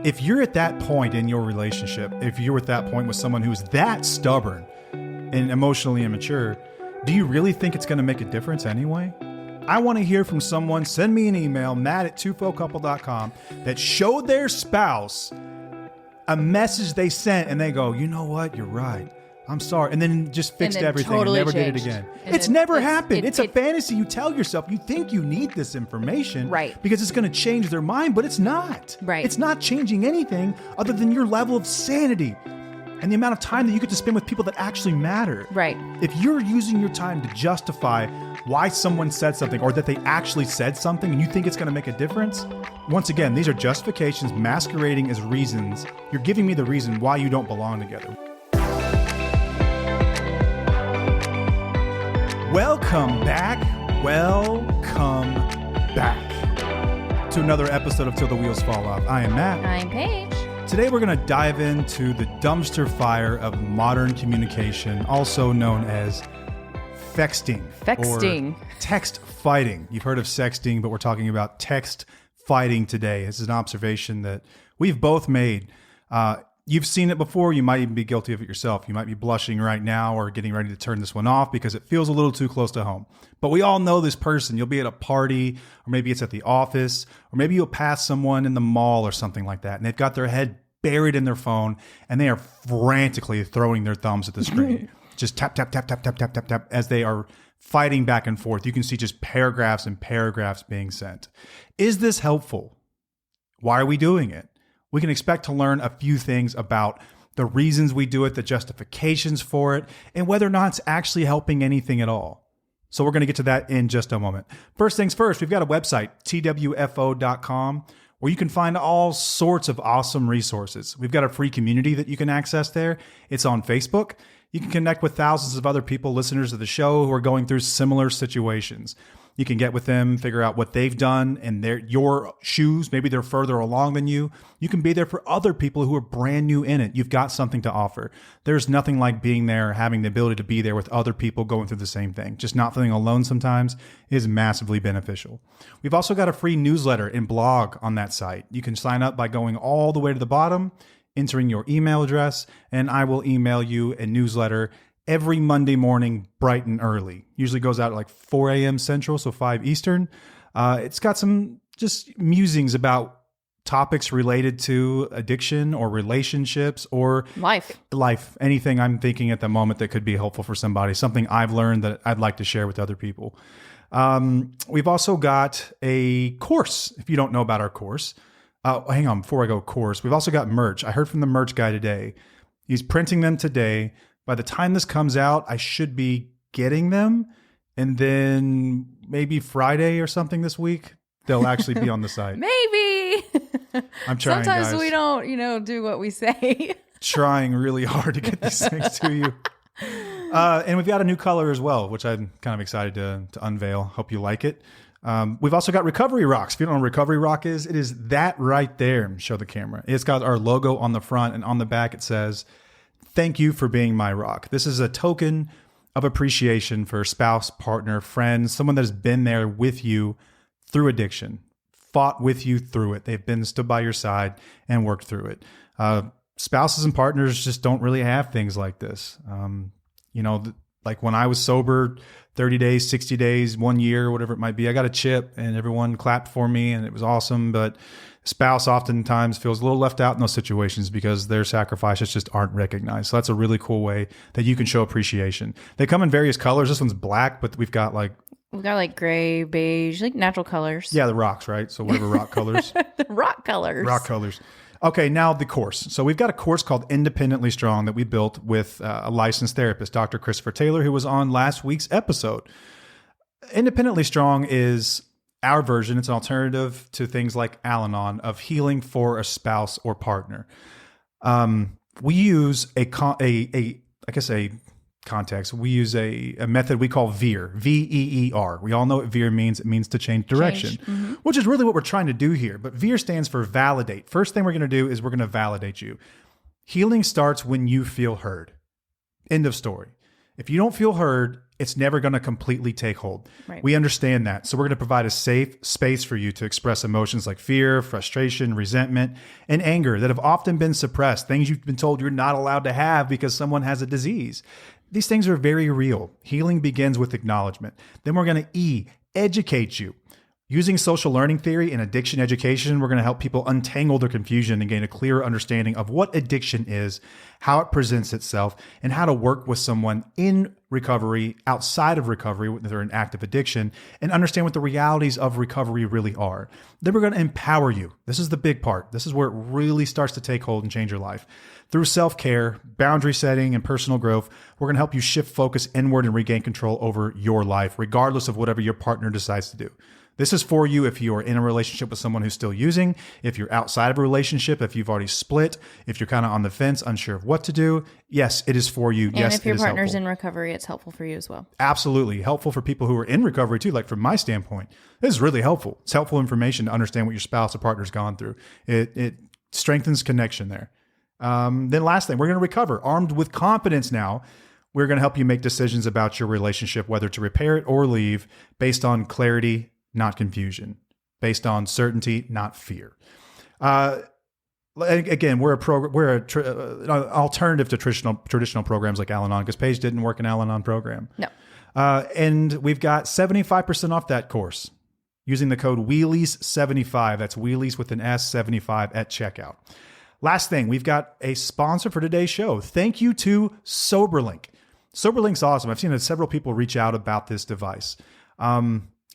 If you're at that point in your relationship, if you're at that point with someone who's that stubborn and emotionally immature, do you really think it's going to make a difference anyway? I want to hear from someone. Send me an email, matt@twofocouple.com, that showed their spouse a message they sent and they go, you know what? You're right. I'm sorry. And then just fixed everything totally and never changed. did it again. And It's never happened. It's a fantasy you tell yourself. You think you need this information. Right. Because it's going to change their mind, but it's not. Right. It's not changing anything other than your level of sanity and the amount of time that you get to spend with people that actually matter. Right. If you're using your time to justify why someone said something or that they actually said something and you think it's going to make a difference, once again, these are justifications masquerading as reasons. You're giving me the reason why you don't belong together. Welcome back to another episode of Till the Wheels Fall Off. I am Matt. I'm Paige. Today we're going to dive into the dumpster fire of modern communication, also known as fexting. Fexting. Or text fighting. You've heard of sexting, but we're talking about text fighting today. This is an observation that we've both made. You've seen it before. You might even be guilty of it yourself. You might be blushing right now or getting ready to turn this one off because it feels a little too close to home. But we all know this person. You'll be at a party, or maybe it's at the office, or maybe you'll pass someone in the mall or something like that, and they've got their head buried in their phone, and they are frantically throwing their thumbs at the screen. Just tap, tap, tap, tap, tap, tap, tap, tap, as they are fighting back and forth. You can see just paragraphs and paragraphs being sent. Is this helpful? Why are we doing it? We can expect to learn a few things about the reasons we do it, the justifications for it, and whether or not it's actually helping anything at all. So we're going to get to that in just a moment. First things first, we've got a website, twfo.com, where you can find all sorts of awesome resources. We've got a free community that you can access there. It's on Facebook. You can connect with thousands of other people, listeners of the show, who are going through similar situations. You can get with them, figure out what they've done in your shoes. Maybe they're further along than you. You can be there for other people who are brand new in it. You've got something to offer. There's nothing like being there, having the ability to be there with other people going through the same thing. Just not feeling alone sometimes is massively beneficial. We've also got a free newsletter and blog on that site. You can sign up by going all the way to the bottom, entering your email address, and I will email you a newsletter every Monday morning, bright and early. Usually goes out at like 4 a.m. Central, so 5 Eastern. It's got some just musings about topics related to addiction or relationships or life, anything I'm thinking at the moment that could be helpful for somebody, something I've learned that I'd like to share with other people. We've also got a course, if you don't know about our course. Hang on, before I go course, we've also got merch. I heard from the merch guy today. He's printing them today. By the time this comes out, I should be getting them. And then maybe Friday or something this week, they'll actually be on the site. Maybe. I'm trying, Sometimes guys. We don't, do what we say. Trying really hard to get these things to you. And we've got a new color as well, which I'm kind of excited to unveil. Hope you like it. We've also got Recovery Rocks. If you don't know what Recovery Rock is, it is that right there. Show the camera. It's got our logo on the front, and on the back it says, "Thank you for being my rock." This is a token of appreciation for spouse, partner, friend, someone that has been there with you through addiction, fought with you through it. They've been stood by your side and worked through it. Spouses and partners just don't really have things like this. Like when I was sober, 30 days, 60 days, 1 year, whatever it might be, I got a chip and everyone clapped for me and it was awesome. But spouse oftentimes feels a little left out in those situations because their sacrifices just aren't recognized. So that's a really cool way that you can show appreciation. They come in various colors. This one's black, but we've got like gray, beige, like natural colors. Yeah, the rocks, right? So whatever rock colors. The rock colors. Rock colors. Okay, now the course. So we've got a course called Independently Strong that we built with a licensed therapist, Dr. Christopher Taylor, who was on last week's episode. Independently Strong is our version. It's an alternative to things like Al-Anon of healing for a spouse or partner. We use a method we call VEER, VEER. We all know what VEER means. It means to change direction, which is really what we're trying to do here. But VEER stands for validate. First thing we're going to do is we're going to validate you. Healing starts when you feel heard. End of story. If you don't feel heard, it's never going to completely take hold. Right. We understand that. So we're going to provide a safe space for you to express emotions like fear, frustration, resentment, and anger that have often been suppressed, things you've been told you're not allowed to have because someone has a disease. These things are very real. Healing begins with acknowledgement. Then we're going to educate you. Using social learning theory and addiction education, we're going to help people untangle their confusion and gain a clearer understanding of what addiction is, how it presents itself, and how to work with someone in recovery, outside of recovery, when they're in active addiction, and understand what the realities of recovery really are. Then we're going to empower you. This is the big part. This is where it really starts to take hold and change your life. Through self-care, boundary setting, and personal growth, we're going to help you shift focus inward and regain control over your life, regardless of whatever your partner decides to do. This is for you if you are in a relationship with someone who's still using, if you're outside of a relationship, if you've already split, if you're kind of on the fence, unsure of what to do. Yes, it is for you. And yes, if your it is partner's helpful. in recovery, it's helpful for you as well. Absolutely. Helpful for people who are in recovery too. Like from my standpoint, this is really helpful. It's helpful information to understand what your spouse or partner's gone through. It strengthens connection there. Then last thing, we're going to recover. Armed with confidence now, we're going to help you make decisions about your relationship, whether to repair it or leave, based on clarity, not confusion, based on certainty, not fear. Again, we're an alternative to traditional programs like Al-Anon, because Paige didn't work an Al-Anon program. No. And we've got 75% off that course using the code Wheelies75. That's Wheelies with an S, 75 at checkout. Last thing, we've got a sponsor for today's show. Thank you to SoberLink. SoberLink's awesome. I've seen several people reach out about this device.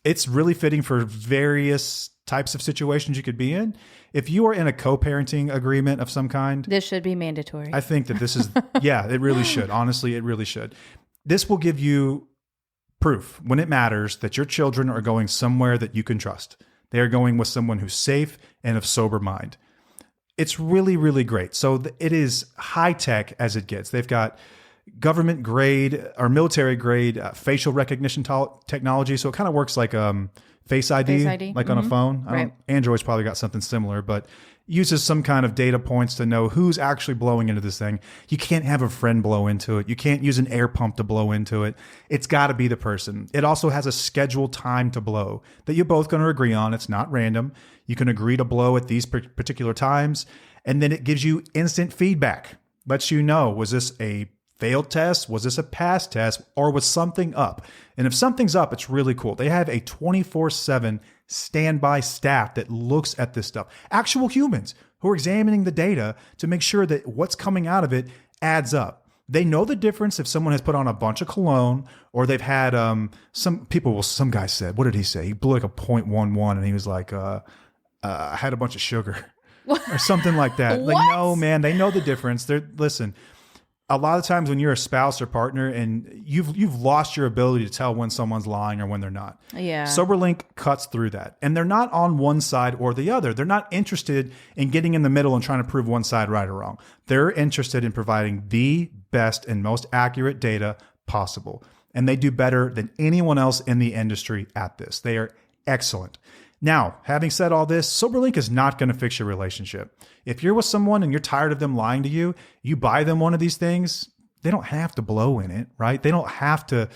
It's really fitting for various types of situations you could be in. If you are in a co-parenting agreement of some kind, This should be mandatory. I think that this is, yeah, it really should. Honestly, it really should. This will give you proof when it matters that your children are going somewhere that you can trust. They are going with someone who's safe and of sober mind. It's really, really great. So it is high tech as it gets. They've got government grade or military grade facial recognition technology. So it kind of works like Face ID, like on a phone. Right. Android's probably got something similar, but uses some kind of data points to know who's actually blowing into this thing. You can't have a friend blow into it. You can't use an air pump to blow into it. It's got to be the person. It also has a scheduled time to blow that you're both going to agree on. It's not random. You can agree to blow at these particular times. And then it gives you instant feedback. Lets you know, was this a failed test? Was this a pass test? Or was something up? And if something's up, it's really cool. They have a 24/7 standby staff that looks at this stuff. Actual humans who are examining the data to make sure that what's coming out of it adds up. They know the difference if someone has put on a bunch of cologne or they've had some guy said, what did he say? He blew like a 0.11 and he was like, I had a bunch of sugar or something like that. Like, no, man, they know the difference. Listen, a lot of times when you're a spouse or partner and you've lost your ability to tell when someone's lying or when they're not. Yeah. SoberLink cuts through that. And they're not on one side or the other. They're not interested in getting in the middle and trying to prove one side right or wrong. They're interested in providing the best and most accurate data possible. And they do better than anyone else in the industry at this. They are excellent. Now, having said all this, SoberLink is not going to fix your relationship. If you're with someone and you're tired of them lying to you, you buy them one of these things, they don't have to blow in it, right? They don't have to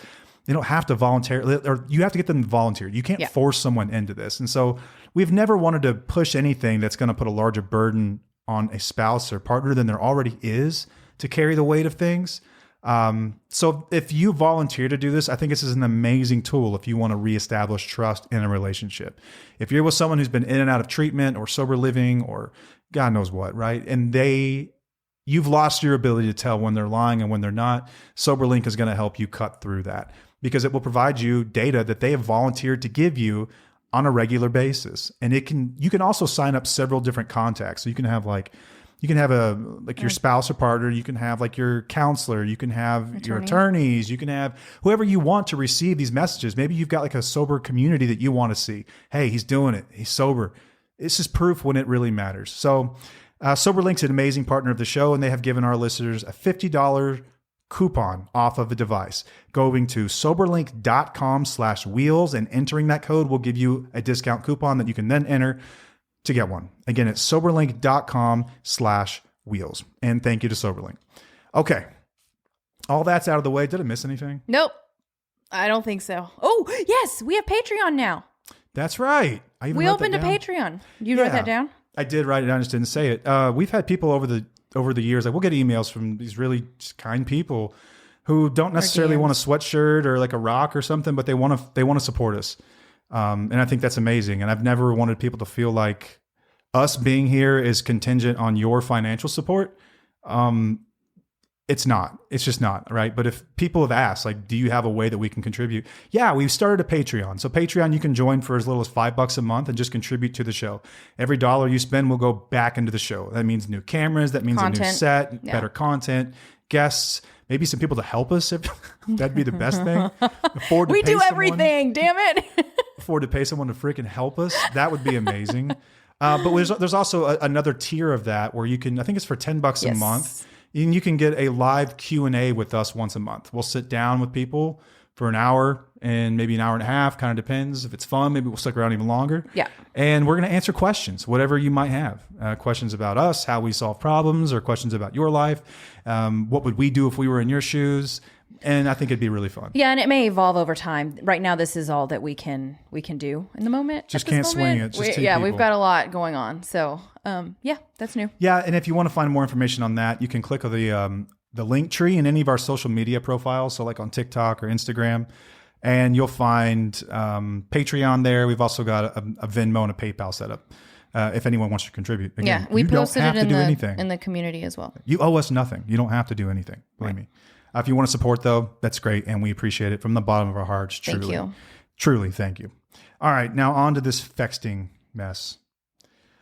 voluntarily, or you have to get them to volunteer. You can't force someone into this. And so we've never wanted to push anything that's going to put a larger burden on a spouse or partner than there already is to carry the weight of things. So if you volunteer to do this, I think this is an amazing tool if you want to reestablish trust in a relationship. If you're with someone who's been in and out of treatment or sober living or God knows what, right? And you've lost your ability to tell when they're lying and when they're not, SoberLink is going to help you cut through that because it will provide you data that they have volunteered to give you on a regular basis. And you can also sign up several different contacts. So you can have your spouse or partner, you can have like your counselor, you can have your attorneys, you can have whoever you want to receive these messages. Maybe you've got like a sober community that you want to see. Hey, he's doing it. He's sober. This is proof when it really matters. So SoberLink's an amazing partner of the show, and they have given our listeners a $50 coupon off of a device. Going to soberlink.com/wheels and entering that code will give you a discount coupon that you can then enter to get one. Again, it's soberlink.com/wheels. And thank you to SoberLink. Okay. All that's out of the way. Did I miss anything? Nope. I don't think so. Oh, yes. We have Patreon now. That's right. We opened a Patreon. You write that down? I did write it down. I just didn't say it. We've had people over the years, like we'll get emails from these really just kind people who don't necessarily want a sweatshirt or like a rock or something, but they want to support us. And I think that's amazing. And I've never wanted people to feel like us being here is contingent on your financial support. It's not. It's just not, right? But if people have asked, like, do you have a way that we can contribute? Yeah, we've started a Patreon. So Patreon, you can join for as little as $5 a month and just contribute to the show. Every dollar you spend will go back into the show. That means new cameras. That means a new set, better content, guests, maybe some people to help us. That'd be the best thing. We do everything, damn it. Afford to pay someone to freaking help us. That would be amazing. But there's also another tier of that where you can, I think it's for $10 a month. And you can get a live Q&A with us once a month. We'll sit down with people for an hour and maybe an hour and a half, kind of depends. If it's fun, maybe we'll stick around even longer. Yeah. And we're going to answer questions, whatever you might have. Questions about us, how we solve problems, or questions about your life. What would we do if we were in your shoes? And I think it'd be really fun. Yeah, and it may evolve over time. Right now, this is all that we can do in the moment. Just can't swing it. Just we've got a lot going on. So, yeah, that's new. Yeah, and if you want to find more information on that, you can click the link tree in any of our social media profiles. So like on TikTok or Instagram, and you'll find Patreon there. We've also got a Venmo and a PayPal set up. If anyone wants to contribute. Again, we posted it in the community as well. You owe us nothing. You don't have to do anything. Believe me. If you want to support, though, that's great, and we appreciate it from the bottom of our hearts. Truly. Thank you. Truly, thank you. All right, now on to this Fexting mess.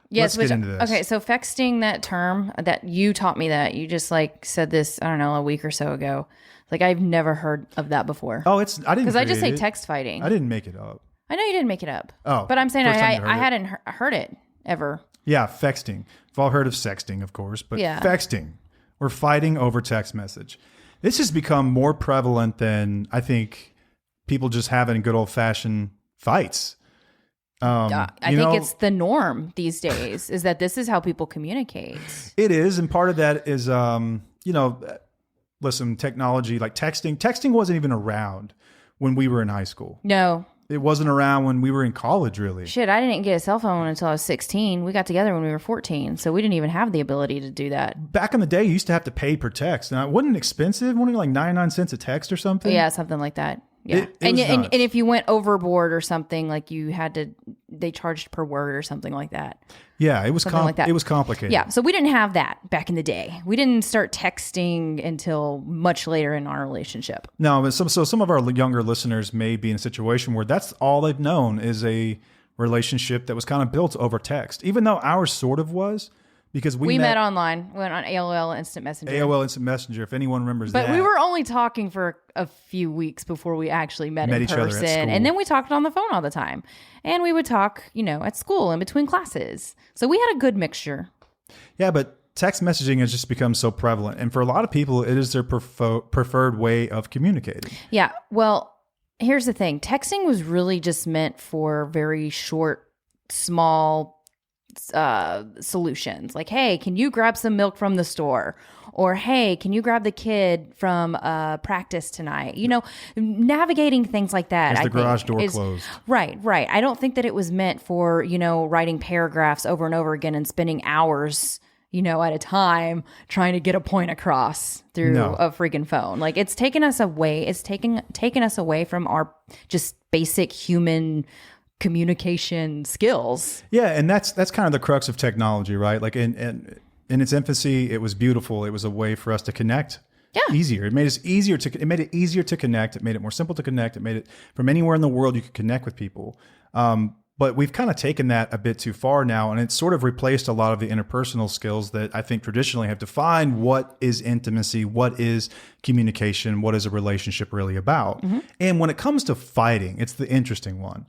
Yes, Let's get into this. Okay, so Fexting, that term, that you taught me that. You just like said this, I don't know, a week or so ago. Like I've never heard of that before. Oh, I didn't. Because I just say text fighting. I didn't make it up. I know you didn't make it up. Oh, but I'm saying I hadn't heard it ever. Yeah, Fexting. We've all heard of sexting, of course, but Fexting. We're fighting over text message. This has become more prevalent than I think people just having good old fashioned fights. I think it's the norm these days is that this is how people communicate. It is. And part of that is, listen, technology like texting wasn't even around when we were in high school. No. It wasn't around when we were in college, really. Shit, I didn't get a cell phone until I was 16. We got together when we were 14, so we didn't even have the ability to do that. Back in the day, you used to have to pay per text. Now, it wasn't expensive. Wasn't it like 99 cents a text or something? Yeah, something like that. Yeah. And if you went overboard or something, like they charged per word or something like that. Yeah, it was it was complicated. Yeah, so we didn't have that back in the day. We didn't start texting until much later in our relationship. No, but some of our younger listeners may be in a situation where that's all they've known is a relationship that was kind of built over text, even though ours sort of was. Because we met online, went on AOL Instant Messenger. AOL Instant Messenger, if anyone remembers that. But we were only talking for a few weeks before we actually met in each other at person. school. And then we talked on the phone all the time. And we would talk, at school in between classes. So we had a good mixture. Yeah, but text messaging has just become so prevalent. And for a lot of people, it is their preferred way of communicating. Yeah, well, here's the thing. Texting was really just meant for very short, small solutions, like, hey, can you grab some milk from the store, or hey, can you grab the kid from practice tonight, navigating things like that. Is the garage door closed? Right I don't think that it was meant for writing paragraphs over and over again and spending hours at a time trying to get a point across through a freaking phone. Like it's taken us away from our just basic human communication skills. Yeah, and that's kind of the crux of technology, right? Like in its infancy, it was beautiful. It was a way for us to connect. Easier. It made it easier to connect. It made it more simple to connect. It made it from anywhere in the world you could connect with people. But we've kind of taken that a bit too far now, and it's sort of replaced a lot of the interpersonal skills that I think traditionally have defined what is intimacy, what is communication, what is a relationship really about. Mm-hmm. And when it comes to fighting, it's the interesting one.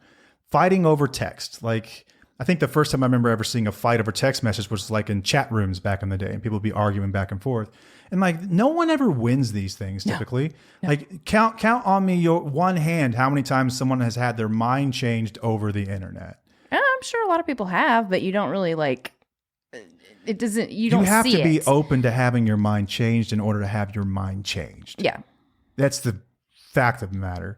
Fighting over text. Like, I think the first time I remember ever seeing a fight over text message was like in chat rooms back in the day, and people would be arguing back and forth. And like, no one ever wins these things typically. No. Like, count on me your one hand how many times someone has had their mind changed over the internet. I'm sure a lot of people have, but you don't really it doesn't, you have to be open to having your mind changed in order to have your mind changed. Yeah. That's the fact of the matter.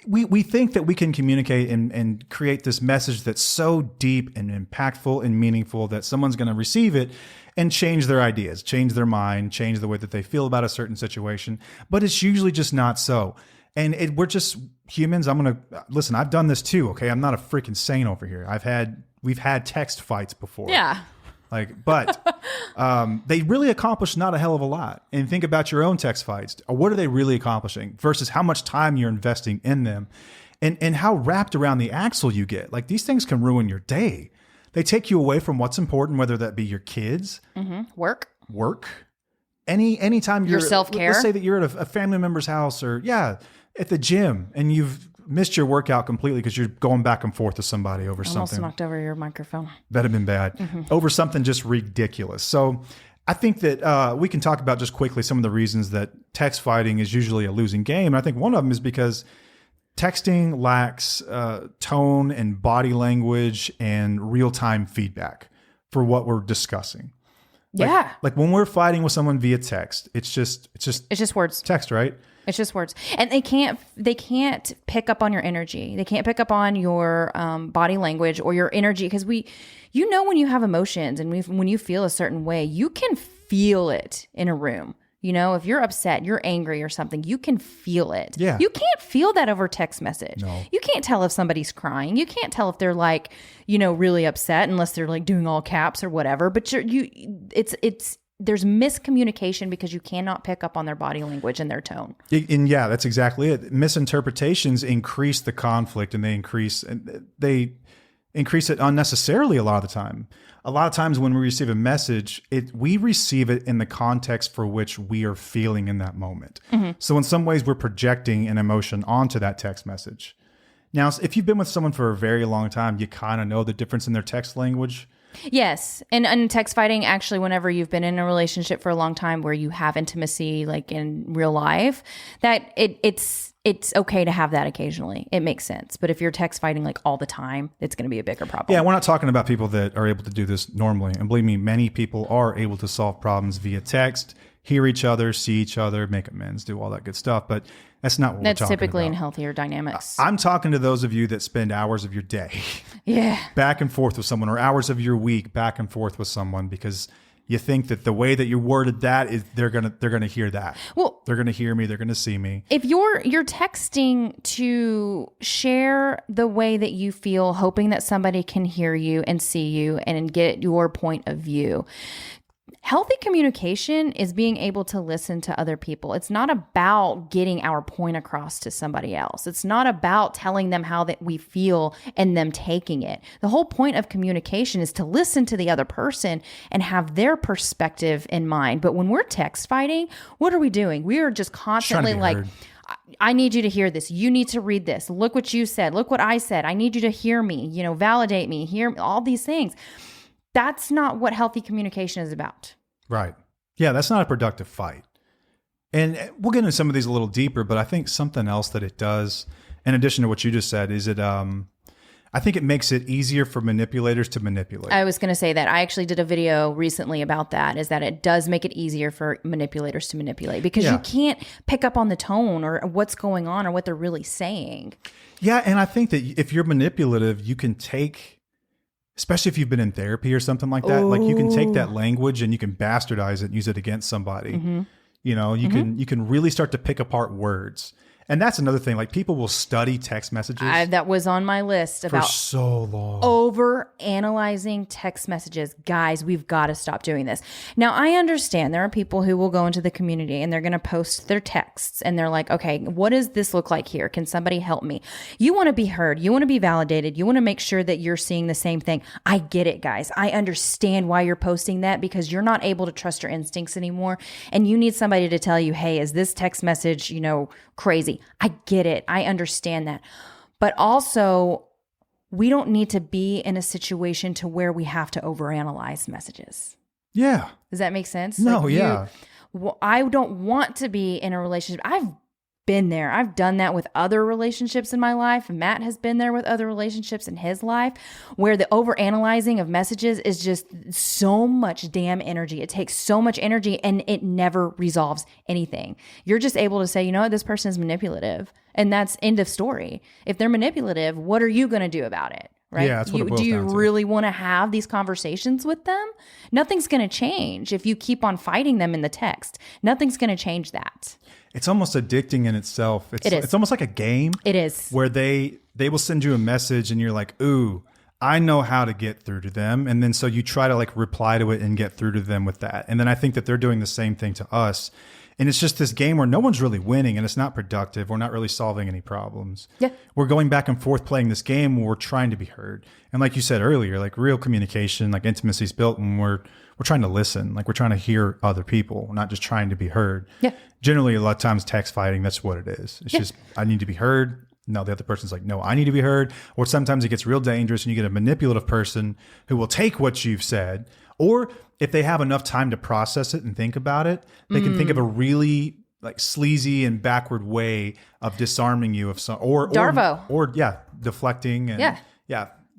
we think that we can communicate and create this message that's so deep and impactful and meaningful that someone's going to receive it and change their ideas, change their mind, change the way that they feel about a certain situation. But it's usually just not so. And we're just humans. Listen, I've done this too. Okay. I'm not a freaking saint over here. We've had text fights before. Yeah. But they really accomplish not a hell of a lot. And think about your own text fights. What are they really accomplishing versus how much time you're investing in them and how wrapped around the axle you get. Like these things can ruin your day. They take you away from what's important, whether that be your kids, work, anytime your self-care. Let's say that you're at a family member's house or at the gym and you've missed your workout completely because you're going back and forth with somebody over something. Almost knocked over your microphone. That'd have been bad. Over something just ridiculous. So I think that we can talk about just quickly some of the reasons that text fighting is usually a losing game. And I think one of them is because texting lacks tone and body language and real-time feedback for what we're discussing. Like when we're fighting with someone via text, it's just words. Text, right? It's just words. And they can't pick up on your energy. They can't pick up on your body language or your energy because when you have emotions and when you feel a certain way, you can feel it in a room. If you're upset, you're angry or something, you can feel it. Yeah. You can't feel that over text message. No. You can't tell if somebody's crying. You can't tell if they're really upset unless they're like doing all caps or whatever. But there's miscommunication because you cannot pick up on their body language and their tone. And that's exactly it. Misinterpretations increase the conflict and they increase it unnecessarily a lot of the time. A lot of times when we receive a message, we receive it in the context for which we are feeling in that moment. So in some ways, we're projecting an emotion onto that text message. Now, if you've been with someone for a very long time, you kind of know the difference in their text language. Yes. And text fighting, actually, whenever you've been in a relationship for a long time where you have intimacy, like in real life, that it's okay to have that occasionally. It makes sense. But if you're text fighting like all the time, it's going to be a bigger problem. Yeah, we're not talking about people that are able to do this normally. And believe me, many people are able to solve problems via text, hear each other, see each other, make amends, do all that good stuff. But that's not what we're talking about. That's typically in healthier dynamics. I'm talking to those of you that spend hours of your day back and forth with someone, or hours of your week back and forth with someone because you think that the way that you worded that is they're gonna hear that. Well, they're gonna hear me. They're gonna see me. If you're texting to share the way that you feel, hoping that somebody can hear you and see you and get your point of view. Healthy communication is being able to listen to other people. It's not about getting our point across to somebody else. It's not about telling them how that we feel and them taking it. The whole point of communication is to listen to the other person and have their perspective in mind. But when we're text fighting, what are we doing? We are just constantly like, I need you to hear this. You need to read this. Look what you said. Look what I said. I need you to hear me, validate me, hear all these things. That's not what healthy communication is about. Right. Yeah, that's not a productive fight. And we'll get into some of these a little deeper, but I think something else that it does, in addition to what you just said, is I think it makes it easier for manipulators to manipulate. I was going to say that. I actually did a video recently about that, is that it does make it easier for manipulators to manipulate because you can't pick up on the tone or what's going on or what they're really saying. Yeah, and I think that if you're manipulative, you can take... Especially if you've been in therapy or something like that, like you can take that language and you can bastardize it and use it against somebody. You can really start to pick apart words. And that's another thing. Like people will study text messages. That was on my list about for so long. Over analyzing text messages. Guys, we've got to stop doing this. Now, I understand there are people who will go into the community and they're going to post their texts and they're like, okay, what does this look like here? Can somebody help me? You want to be heard. You want to be validated. You want to make sure that you're seeing the same thing. I get it, guys. I understand why you're posting that because you're not able to trust your instincts anymore. And you need somebody to tell you, hey, is this text message, crazy? I get it. I understand that. But also, we don't need to be in a situation to where we have to overanalyze messages. Yeah. Does that make sense? No, yeah. I don't want to be in a relationship. I've been there. I've done that with other relationships in my life. Matt has been there with other relationships in his life, where the overanalyzing of messages is just so much damn energy. It takes so much energy and it never resolves anything. You're just able to say, you know what, this person is manipulative, and that's end of story. If they're manipulative, what are you going to do about it? Right? Yeah, that's what it boils do you down to. really want to have these conversations with them? Nothing's going to change if you keep on fighting them in the text. Nothing's going to change that. It's almost addicting in itself. It is. It's almost like a game. It is. Where they will send you a message and you're like, ooh, I know how to get through to them. And then so you try to like reply to it and get through to them with that. And then I think that they're doing the same thing to us. And it's just this game where no one's really winning and it's not productive. We're not really solving any problems. Yeah. We're going back and forth playing this game where we're trying to be heard. And like you said earlier, like real communication, like intimacy is built when we're trying to listen. Like we're trying to hear other people. We're not just trying to be heard. Yeah. Generally, a lot of times text fighting, that's what it is. It's just, I need to be heard. No, the other person's like, no, I need to be heard. Or sometimes it gets real dangerous and you get a manipulative person who will take what you've said. Or if they have enough time to process it and think about it, they can think of a really like sleazy and backward way of disarming you of some, or Darvo. or deflecting and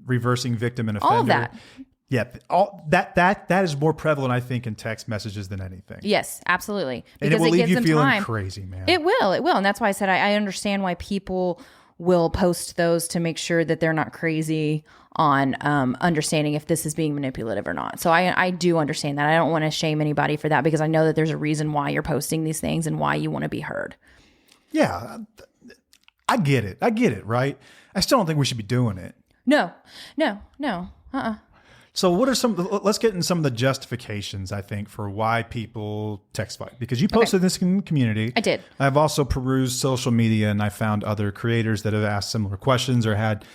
reversing victim and offender. All of that. Yeah, all that is more prevalent, I think, in text messages than anything. Yes, absolutely. And it will leave gives you them feeling time. crazy, man. It will. And that's why I said I understand why people will post those to make sure that they're not crazy on understanding if this is being manipulative or not. So I do understand that. I don't want to shame anybody for that because I know that there's a reason why you're posting these things and why you want to be heard. Yeah, I get it, right? I still don't think we should be doing it. No. So what are let's get into some of the justifications, I think, for why people text fight. Because you posted this in the community. I did. I've also perused social media and I found other creators that have asked similar questions or had,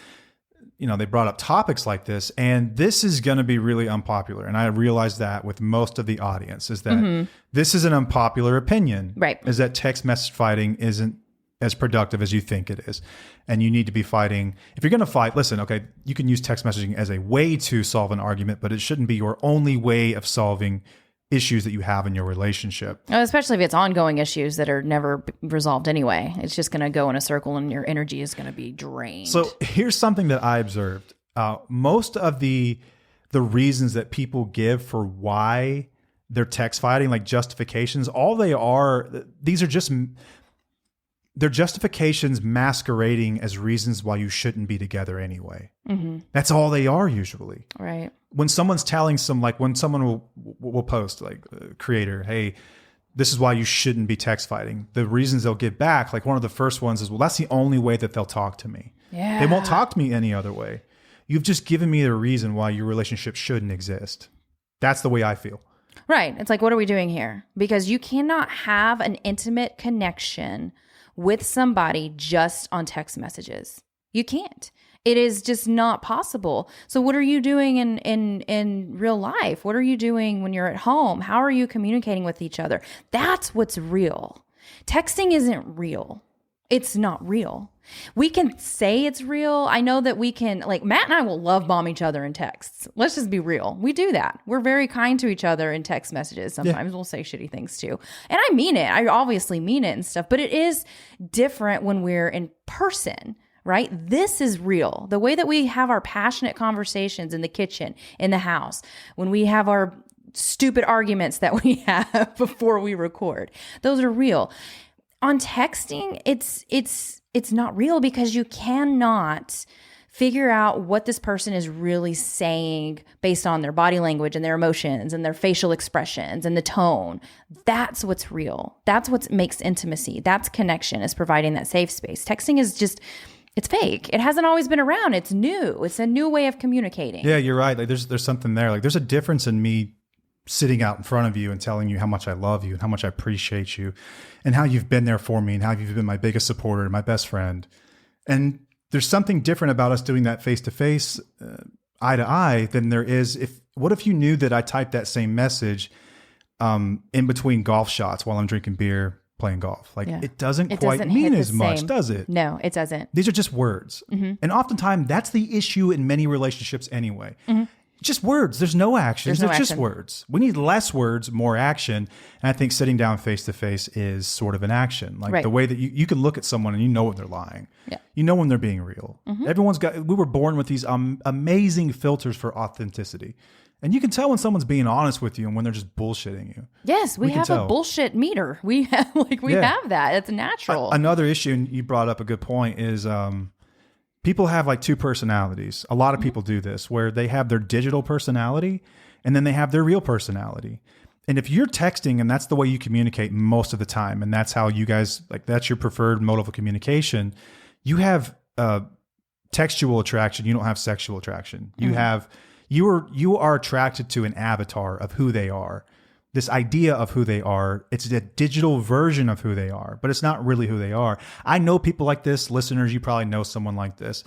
they brought up topics like this. And this is going to be really unpopular. And I realize that with most of the audience is that this is an unpopular opinion. Right. Is that text message fighting isn't as productive as you think it is. And you need to be fighting. If you're going to fight, listen, okay, you can use text messaging as a way to solve an argument, but it shouldn't be your only way of solving issues that you have in your relationship. Especially if it's ongoing issues that are never resolved anyway. It's just going to go in a circle and your energy is going to be drained. So here's something that I observed. Most of the reasons that people give for why they're text fighting, like justifications, all they are, these are just... they're justifications masquerading as reasons why you shouldn't be together anyway. Mm-hmm. That's all they are usually. Right. When someone's telling when someone will post like creator, hey, this is why you shouldn't be text fighting. The reasons they'll give back, like one of the first ones is, well, that's the only way that they'll talk to me. Yeah. They won't talk to me any other way. You've just given me a reason why your relationship shouldn't exist. That's the way I feel. Right. It's like, what are we doing here? Because you cannot have an intimate connection with somebody just on text messages. You can't. It is just not possible. So what are you doing in real life? What are you doing when you're at home? How are you communicating with each other? That's what's real. Texting isn't real. It's not real. We can say it's real. I know that we can, like Matt and I will love bomb each other in texts. Let's just be real. We do that. We're very kind to each other in text messages. Sometimes we'll say shitty things too. And I mean it. I obviously mean it and stuff, but it is different when we're in person, right? This is real. The way that we have our passionate conversations in the kitchen, in the house, when we have our stupid arguments that we have before we record, those are real. On texting, it's not real because you cannot figure out what this person is really saying based on their body language and their emotions and their facial expressions and the tone. That's what's real. That's what makes intimacy. That's connection, is providing that safe space. Texting is just, it's fake. It hasn't always been around. It's new. It's a new way of communicating. Yeah, you're right. Like there's something there. Like there's a difference in me sitting out in front of you and telling you how much I love you and how much I appreciate you and how you've been there for me and how you've been my biggest supporter and my best friend. And there's something different about us doing that face to face, eye to eye, than there is what if you knew that I typed that same message in between golf shots while I'm drinking beer, playing golf? Like it doesn't quite mean as much, does it? No, it doesn't. These are just words. Mm-hmm. And oftentimes that's the issue in many relationships anyway. Mm-hmm. Just words. There's no actions. There's no Just action. words. We need less words, more action. And I think sitting down face to face is sort of an action. Like the way that you can look at someone and you know when they're lying. Yeah. You know when they're being real. We were born with these amazing filters for authenticity. And you can tell when someone's being honest with you and when they're just bullshitting you. Yes, we have a bullshit meter. We have have that. It's natural. Another issue, and you brought up a good point, is people have like two personalities. A lot of people do this, where they have their digital personality and then they have their real personality. And if you're texting and that's the way you communicate most of the time, and that's how you guys, like, that's your preferred mode of communication, you have textual attraction. You don't have sexual attraction. You have, you are attracted to an avatar of who they are. This idea of who they are, it's a digital version of who they are, but it's not really who they are. I know people like this. Listeners, you probably know someone like this.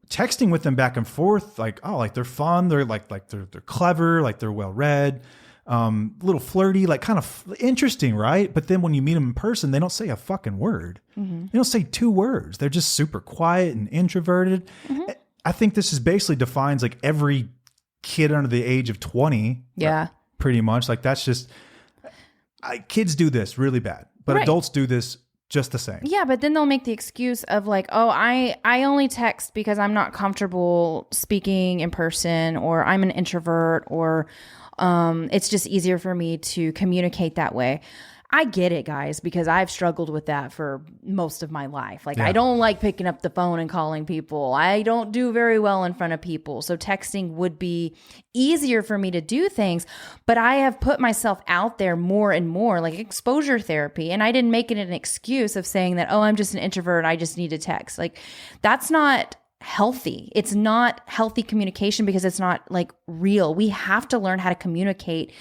Texting with them back and forth, like, oh, like they're fun, they're they're clever, like they're well read, a little flirty, like kind of interesting, right? But then when you meet them in person, they don't say a fucking word. They don't say two words. They're just super quiet and introverted. I think this is basically defines like every kid under the age of 20. Yeah. Pretty much. Like that's just, kids do this really bad, but adults do this just the same. Yeah, but then they'll make the excuse of like, oh, I only text because I'm not comfortable speaking in person, or I'm an introvert, or it's just easier for me to communicate that way. I get it, guys, because I've struggled with that for most of my life. Like, I don't like picking up the phone and calling people. I don't do very well in front of people. So texting would be easier for me to do things. But I have put myself out there more and more, like exposure therapy. And I didn't make it an excuse of saying that, oh, I'm just an introvert, I just need to text. Like, that's not healthy. It's not healthy communication because it's not like real. We have to learn how to communicate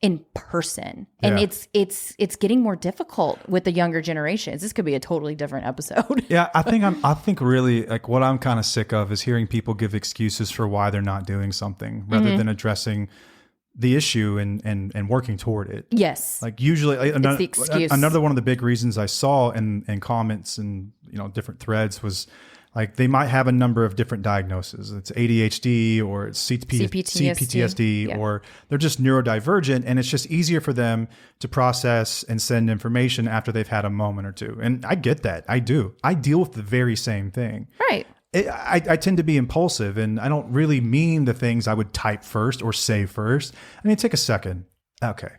in person. And it's getting more difficult with the younger generations. This could be a totally different episode. Yeah, I think really like what I'm kind of sick of is hearing people give excuses for why they're not doing something rather than addressing the issue and working toward it. Yes. Like usually it's the excuse. Another one of the big reasons I saw in comments and different threads was like they might have a number of different diagnoses. It's ADHD or it's CPTSD or they're just neurodivergent, and it's just easier for them to process and send information after they've had a moment or two. And I get that. I do. I deal with the very same thing. Right. I tend to be impulsive, and I don't really mean the things I would type first or say first. I need to take a second. Okay.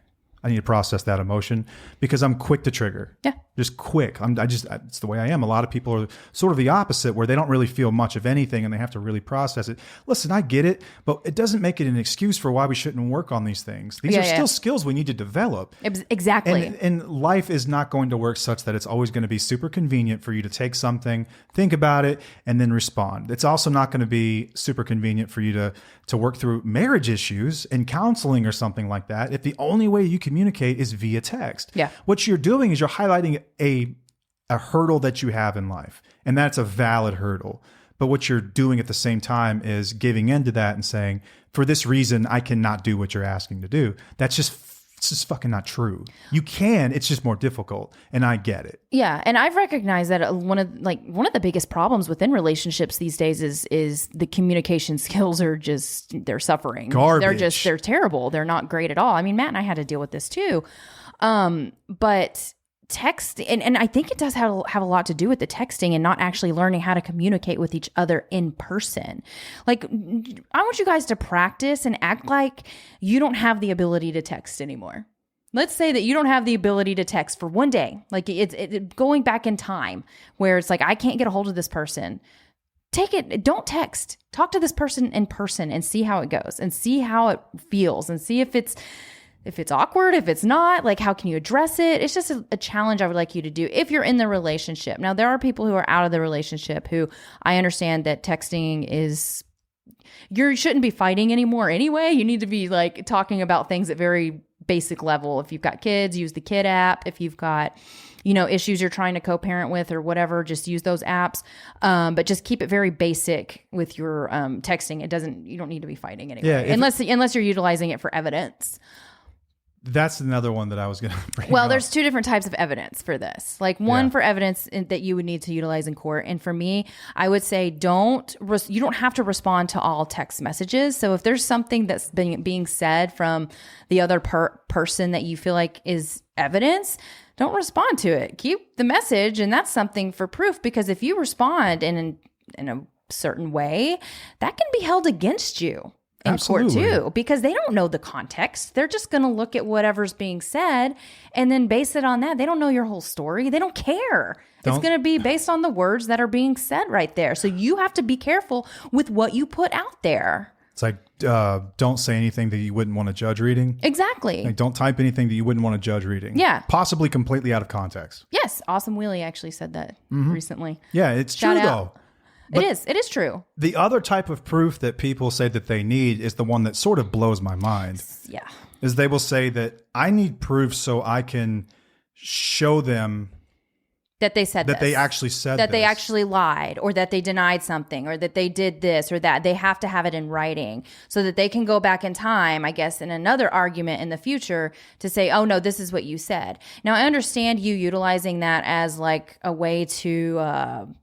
I need to process that emotion because I'm quick to trigger. Yeah. Just quick. It's the way I am. A lot of people are sort of the opposite, where they don't really feel much of anything and they have to really process it. Listen, I get it, but it doesn't make it an excuse for why we shouldn't work on these things. These are still skills we need to develop. Exactly. And life is not going to work such that it's always going to be super convenient for you to take something, think about it, and then respond. It's also not going to be super convenient for you to work through marriage issues and counseling or something like that if the only way you communicate is via text. Yeah. What you're doing is you're highlighting a hurdle that you have in life, and that's a valid hurdle. But what you're doing at the same time is giving into that and saying, for this reason, I cannot do what you're asking to do. It's just fucking not true. You can, it's just more difficult. And I get it. Yeah. And I've recognized that one of the biggest problems within relationships these days is the communication skills are they're suffering. Garbage. They're terrible. They're not great at all. I mean, Matt and I had to deal with this too. But text, and I think it does have a lot to do with the texting and not actually learning how to communicate with each other in person. Like, I want you guys to practice and act like you don't have the ability to text anymore. Let's say that you don't have the ability to text for one day. Like it's going back in time where it's like, I can't get a hold of this person. Don't text. Talk to this person in person and see how it goes and see how it feels and see if it's awkward, if it's not, like, how can you address it? It's just a challenge I would like you to do if you're in the relationship. Now, there are people who are out of the relationship who I understand that texting is, you shouldn't be fighting anymore anyway. You need to be like talking about things at very basic level. If you've got kids, use the kid app. If you've got, issues you're trying to co-parent with or whatever, just use those apps. But just keep it very basic with your texting. You don't need to be fighting anyway, unless you're utilizing it for evidence. That's another one that I was going to bring Well, up. there's two different types of evidence for this. Like one for evidence that you would need to utilize in court. And for me, I would say you don't have to respond to all text messages. So if there's something that's being said from the other person that you feel like is evidence, don't respond to it. Keep the message. And that's something for proof, because if you respond in a certain way, that can be held against you in court too, because they don't know the context. They're just going to look at whatever's being said and then base it on that. They don't know your whole story. They don't care. It's going to be based on the words that are being said right there. So you have to be careful with what you put out there. It's like, don't say anything that you wouldn't want a judge reading. Exactly. Like, don't type anything that you wouldn't want a judge reading. Yeah. Possibly completely out of context. Yes. Awesome Wheelie actually said that recently. Yeah, it's true though. It is true. The other type of proof that people say that they need is the one that sort of blows my mind. Yeah. Is they will say that I need proof so I can show them that they said that they actually said that they actually lied, or that they denied something, or that they did this or that. They have to have it in writing so that they can go back in time, I guess, in another argument in the future to say, oh no, this is what you said. Now I understand you utilizing that as like a way to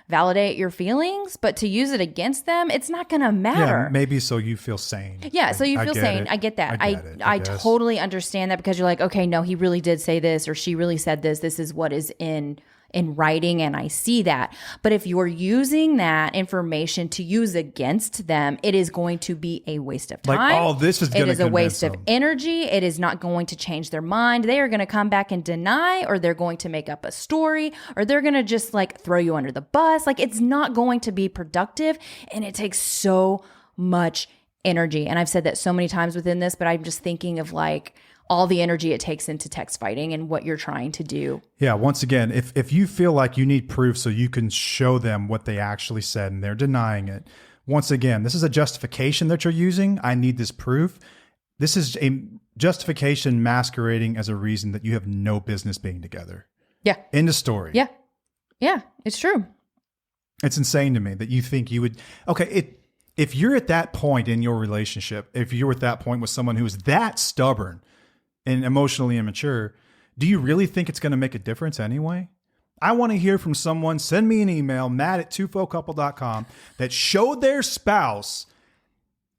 validate your feelings, but to use it against them, it's not going to matter. Yeah, maybe so you feel sane. Yeah, so you feel sane. I get that. I totally understand that, because you're like, okay, no, he really did say this, or she really said this. This is what is in writing, and I see that. But if you're using that information to use against them, it is going to be a waste of time. Like, oh, this is going to It is a waste of energy. It is not going to change their mind. They are going to come back and deny, or they're going to make up a story, or they're going to just like throw you under the bus. Like, it's not going to be productive, and it takes so much energy. And I've said that so many times within this, but I'm just thinking of like all the energy it takes into text fighting and what you're trying to do. Yeah, once again, if you feel like you need proof so you can show them what they actually said and they're denying it, once again, this is a justification that you're using. I need this proof. This is a justification masquerading as a reason that you have no business being together. Yeah. End of story. Yeah. Yeah, it's true. It's insane to me that you think you would... Okay, if you're at that point in your relationship, if you're at that point with someone who is that stubborn and emotionally immature, do you really think it's going to make a difference anyway? I want to hear from someone. Send me an email, matt@twofocouple.com, that showed their spouse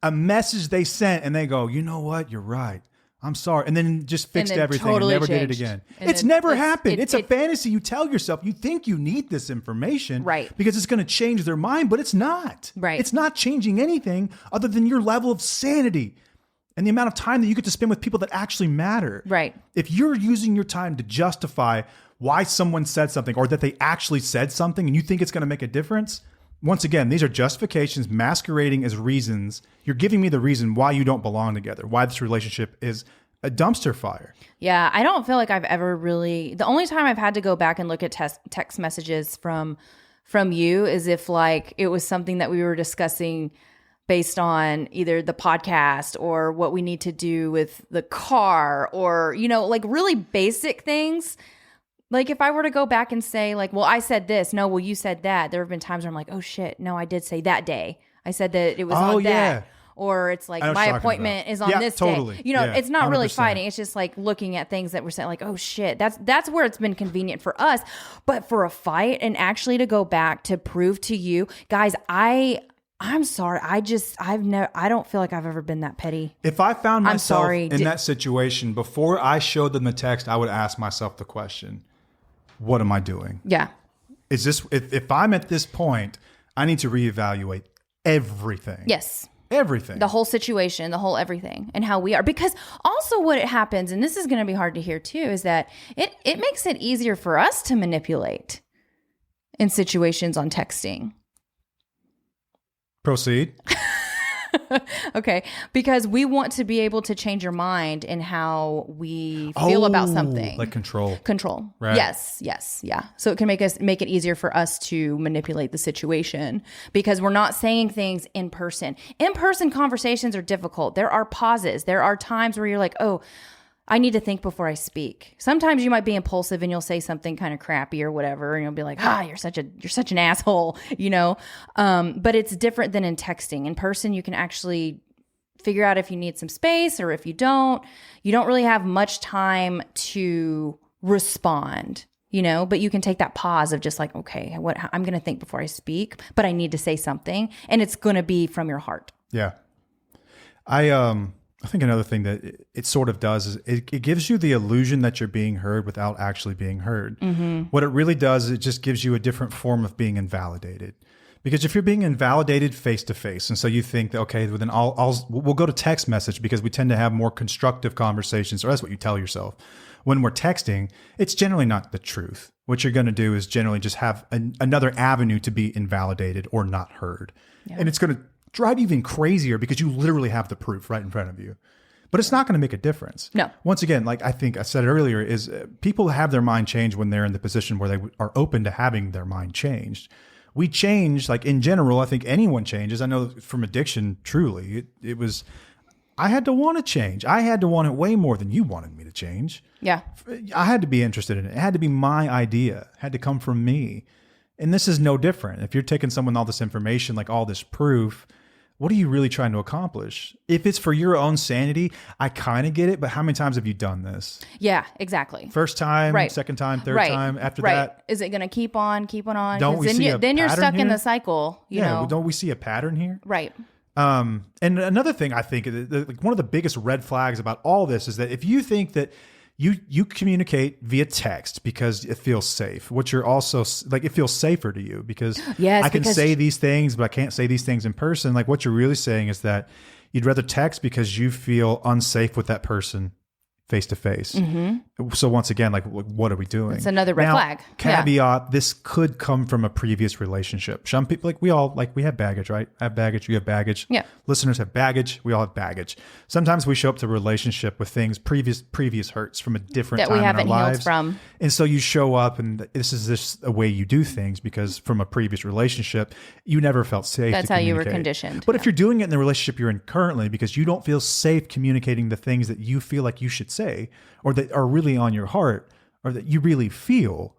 a message they sent and they go, you know what? You're right. I'm sorry. And then just fixed everything totally and never changed. did it again. And it's never happened. It's a it, fantasy you tell yourself. You think you need this information, right? Because it's going to change their mind, but it's not. Right. It's not changing anything other than your level of sanity and the amount of time that you get to spend with people that actually matter. Right. If you're using your time to justify why someone said something or that they actually said something and you think it's going to make a difference, once again, these are justifications masquerading as reasons. You're giving me the reason why you don't belong together, why this relationship is a dumpster fire. Yeah, I don't feel like I've ever really... The only time I've had to go back and look at text messages from you is if like it was something that we were discussing based on either the podcast or what we need to do with the car, or, you know, like really basic things. Like if I were to go back and say like, well, I said this. No, well, you said that. There have been times where I'm like, oh shit, no, I did say that day. I said that it was on that. Or it's like my appointment is on this day. You know, it's not 100%. Really fighting. It's just like looking at things that we're saying like, oh shit, that's where it's been convenient for us. But for a fight and actually to go back to prove to you guys, I'm sorry. I don't feel like I've ever been that petty. If I found myself in that situation, before I showed them the text, I would ask myself the question, what am I doing? Yeah. Is this, if I'm at this point, I need to reevaluate everything. Yes. Everything. The whole situation, the whole everything, and how we are. Because also what happens, and this is going to be hard to hear too, is that it makes it easier for us to manipulate in situations on texting. Proceed. Okay. Because we want to be able to change your mind in how we feel about something. Like control. Control. Right. Yes. Yeah. So it can make it easier for us to manipulate the situation because we're not saying things in person. In-person conversations are difficult. There are pauses. There are times where you're like, oh, I need to think before I speak. Sometimes you might be impulsive and you'll say something kind of crappy or whatever, and you'll be like, you're such an asshole, you know? But it's different than in texting. In person, you can actually figure out if you need some space, or if you don't really have much time to respond, but you can take that pause of just like, okay, I'm going to think before I speak, but I need to say something, and it's going to be from your heart. Yeah. I think another thing that it sort of does is it gives you the illusion that you're being heard without actually being heard. Mm-hmm. What it really does is it just gives you a different form of being invalidated. Because if you're being invalidated face to face, and so you think that, okay, well then we'll go to text message because we tend to have more constructive conversations, or that's what you tell yourself. When we're texting, it's generally not the truth. What you're going to do is generally just have another avenue to be invalidated or not heard. Yeah. And it's going to drive you even crazier because you literally have the proof right in front of you. But it's not going to make a difference. No. Once again, like I think I said earlier, is people have their mind changed when they're in the position where they are open to having their mind changed. We change, like in general, I think anyone changes. I know from addiction, truly, it was, I had to want to change. I had to want it way more than you wanted me to change. Yeah. I had to be interested in it. It had to be my idea. It had to come from me. And this is no different. If you're taking someone all this information, like all this proof, what are you really trying to accomplish? If it's for your own sanity, I kind of get it, but how many times have you done this? Yeah, exactly. First time, right. Second time, third time, after that. Is it going to keep on? Don't we see a then you're stuck here? In the cycle. You know? Don't we see a pattern here? Right. And another thing I think, like one of the biggest red flags about all this is that if you think that you communicate via text because it feels safe, which you're also like, it feels safer to you because I can say these things, but I can't say these things in person. Like what you're really saying is that you'd rather text because you feel unsafe with that person face to face. So once again, like what are we doing? It's another red flag. Caveat, this could come from a previous relationship. Some people, we have baggage, right? I have baggage, you have baggage. Yeah. Listeners have baggage, we all have baggage. Sometimes we show up to a relationship with things, previous hurts from a different time in our lives. That we haven't healed from. And so you show up and this is just a way you do things because from a previous relationship, you never felt safe. That's how you were conditioned. But if you're doing it in the relationship you're in currently because you don't feel safe communicating the things that you feel like you should say, or that are really on your heart, or that you really feel,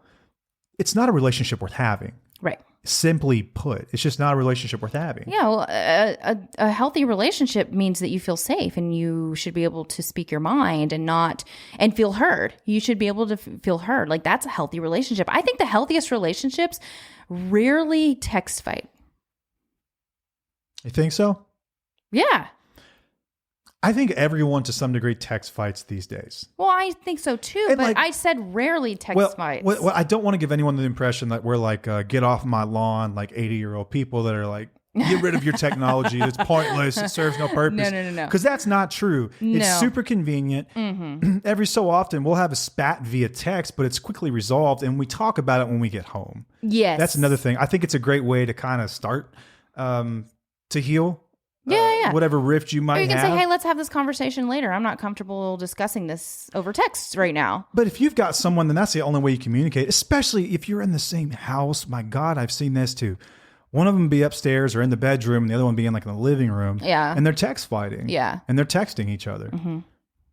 it's not a relationship worth having. Right. Simply put, it's just not a relationship worth having. Yeah, well, a healthy relationship means that you feel safe and you should be able to speak your mind and feel heard. You should be able to feel heard. Like that's a healthy relationship. I think the healthiest relationships rarely text fight. You think so? Yeah. I think everyone to some degree text fights these days. Well, I think so too, but like, I said rarely text fights. Well, I don't want to give anyone the impression that we're like, get off my lawn, like 80-year-old people that are like, get rid of your technology. It's pointless. It serves no purpose. No. Because that's not true. No. It's super convenient. Mm-hmm. Every so often we'll have a spat via text, but it's quickly resolved and we talk about it when we get home. Yes. That's another thing. I think it's a great way to kind of start to heal. Yeah. Whatever rift you might have. Or you can say, hey, let's have this conversation later. I'm not comfortable discussing this over text right now. But if you've got someone, then that's the only way you communicate, especially if you're in the same house. My God, I've seen this too. One of them be upstairs or in the bedroom, and the other one being like in the living room. Yeah. And they're text fighting. Yeah. And they're texting each other. Mm-hmm.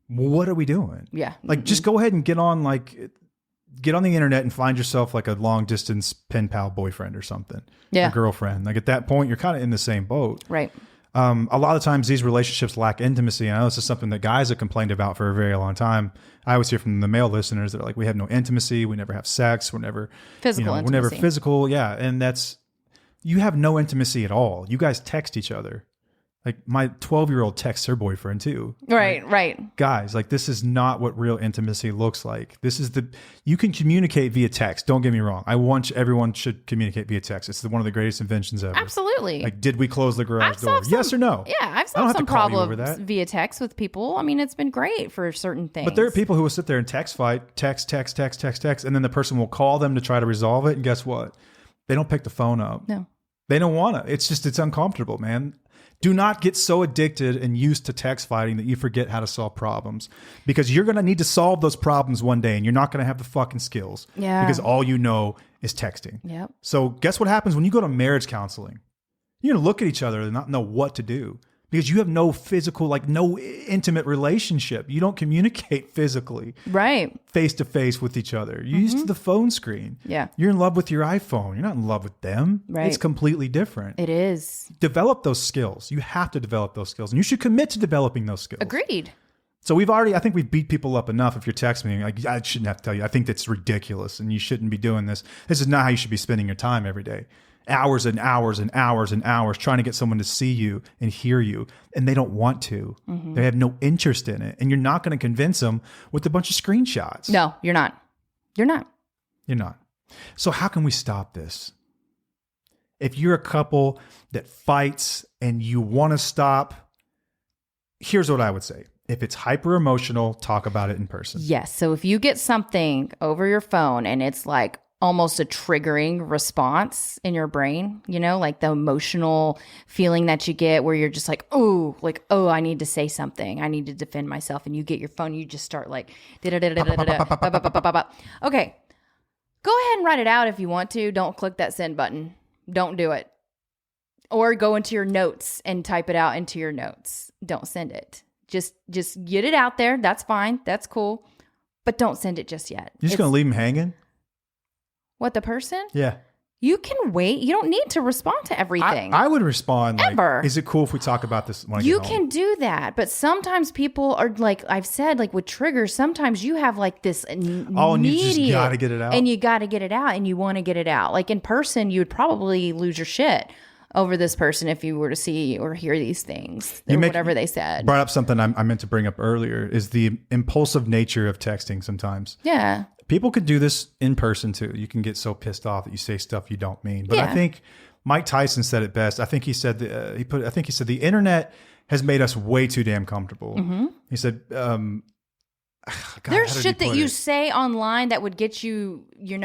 Well, what are we doing? Yeah. Like, just go ahead and get on the internet and find yourself like a long distance pen pal boyfriend or something. Yeah. Or girlfriend. Like at that point, you're kind of in the same boat. Right. A lot of times these relationships lack intimacy. I know this is something that guys have complained about for a very long time. I always hear from the male listeners that are like, we have no intimacy. We never have sex. We're never physical. We're never physical. Yeah. And you have no intimacy at all. You guys text each other. Like my 12-year-old texts her boyfriend too. Right. Guys, like this is not what real intimacy looks like. You can communicate via text. Don't get me wrong. Everyone should communicate via text. It's one of the greatest inventions ever. Absolutely. Like, did we close the garage door? Yes or no? Yeah, I've solved some problems via text with people. I mean, it's been great for certain things. But there are people who will sit there and text, and then the person will call them to try to resolve it. And guess what? They don't pick the phone up. No. They don't want to. It's uncomfortable, man. Do not get so addicted and used to text fighting that you forget how to solve problems, because you're going to need to solve those problems one day and you're not going to have the fucking skills because all you know is texting. Yep. So guess what happens when you go to marriage counseling? You're going to look at each other and not know what to do because you have no physical, like no intimate relationship. You don't communicate physically, right, face to face with each other. You're used to the phone screen. Yeah. You're in love with your iPhone. You're not in love with them. Right. It's completely different. It is. Develop those skills. You have to develop those skills, and you should commit to developing those skills. Agreed. So I think we've beat people up enough. If you're texting me, like, I shouldn't have to tell you. I think that's ridiculous, and you shouldn't be doing this. This is not how you should be spending your time every day. Hours and hours and hours and hours trying to get someone to see you and hear you, and they don't want to. They have no interest in it, and you're not going to convince them with a bunch of screenshots. No, you're not. You're not. You're not. So how can we stop this? If you're a couple that fights and you want to stop, here's what I would say. If it's hyper emotional, talk about it in person. Yes. So if you get something over your phone and it's like almost a triggering response in your brain, you know, like the emotional feeling that you get where you're just like, oh, I need to say something. I need to defend myself. And you get your phone, you just start like, okay, go ahead and write it out if you want to. Don't click that send button. Don't do it. Or go into your notes and type it out into your notes. Don't send it. Just get it out there. That's fine. That's cool. But don't send it just yet. You're just going to leave them hanging? What, the person? Yeah. You can wait. You don't need to respond to everything. I would respond like, ever. Is it cool if we talk about this when I get You home? can do that. But sometimes people are like, I've said, like with triggers, sometimes you have like this and you just got to get it out. And you got to get it out and you want to get it out. Like in person, you would probably lose your shit over this person if you were to see or hear these things or whatever they said. Brought up something I meant to bring up earlier is the impulsive nature of texting sometimes. Yeah. People could do this in person too. You can get so pissed off that you say stuff you don't mean. But I think Mike Tyson said it best. I think he said the internet has made us way too damn comfortable. He said, God, there's shit that you say online that would get you, your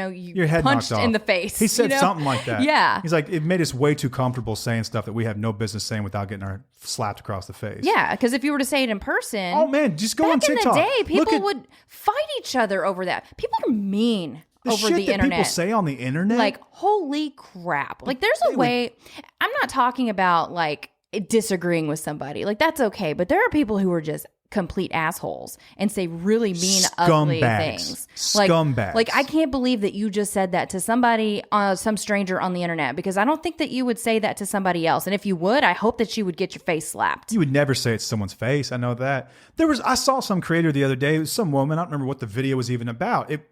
head punched knocked off. in the face. He said something like that. Yeah. He's like, it made us way too comfortable saying stuff that we have no business saying without getting our slapped across the face. Yeah, because if you were to say it in person, oh man, just go on TikTok. Back in the day, people would fight each other over that. People are mean over shit the that internet. People say on the internet, like holy crap. Like there's a way. I'm not talking about like disagreeing with somebody. Like that's okay, but there are people who are just complete assholes and say really mean, ugly things. Scumbags. Like I can't believe that you just said that to somebody, some stranger on the internet, because I don't think that you would say that to somebody else. And if you would, I hope that you would get your face slapped. You would never say it to someone's face. I know that. I saw some creator the other day, it was some woman, I don't remember what the video was even about. It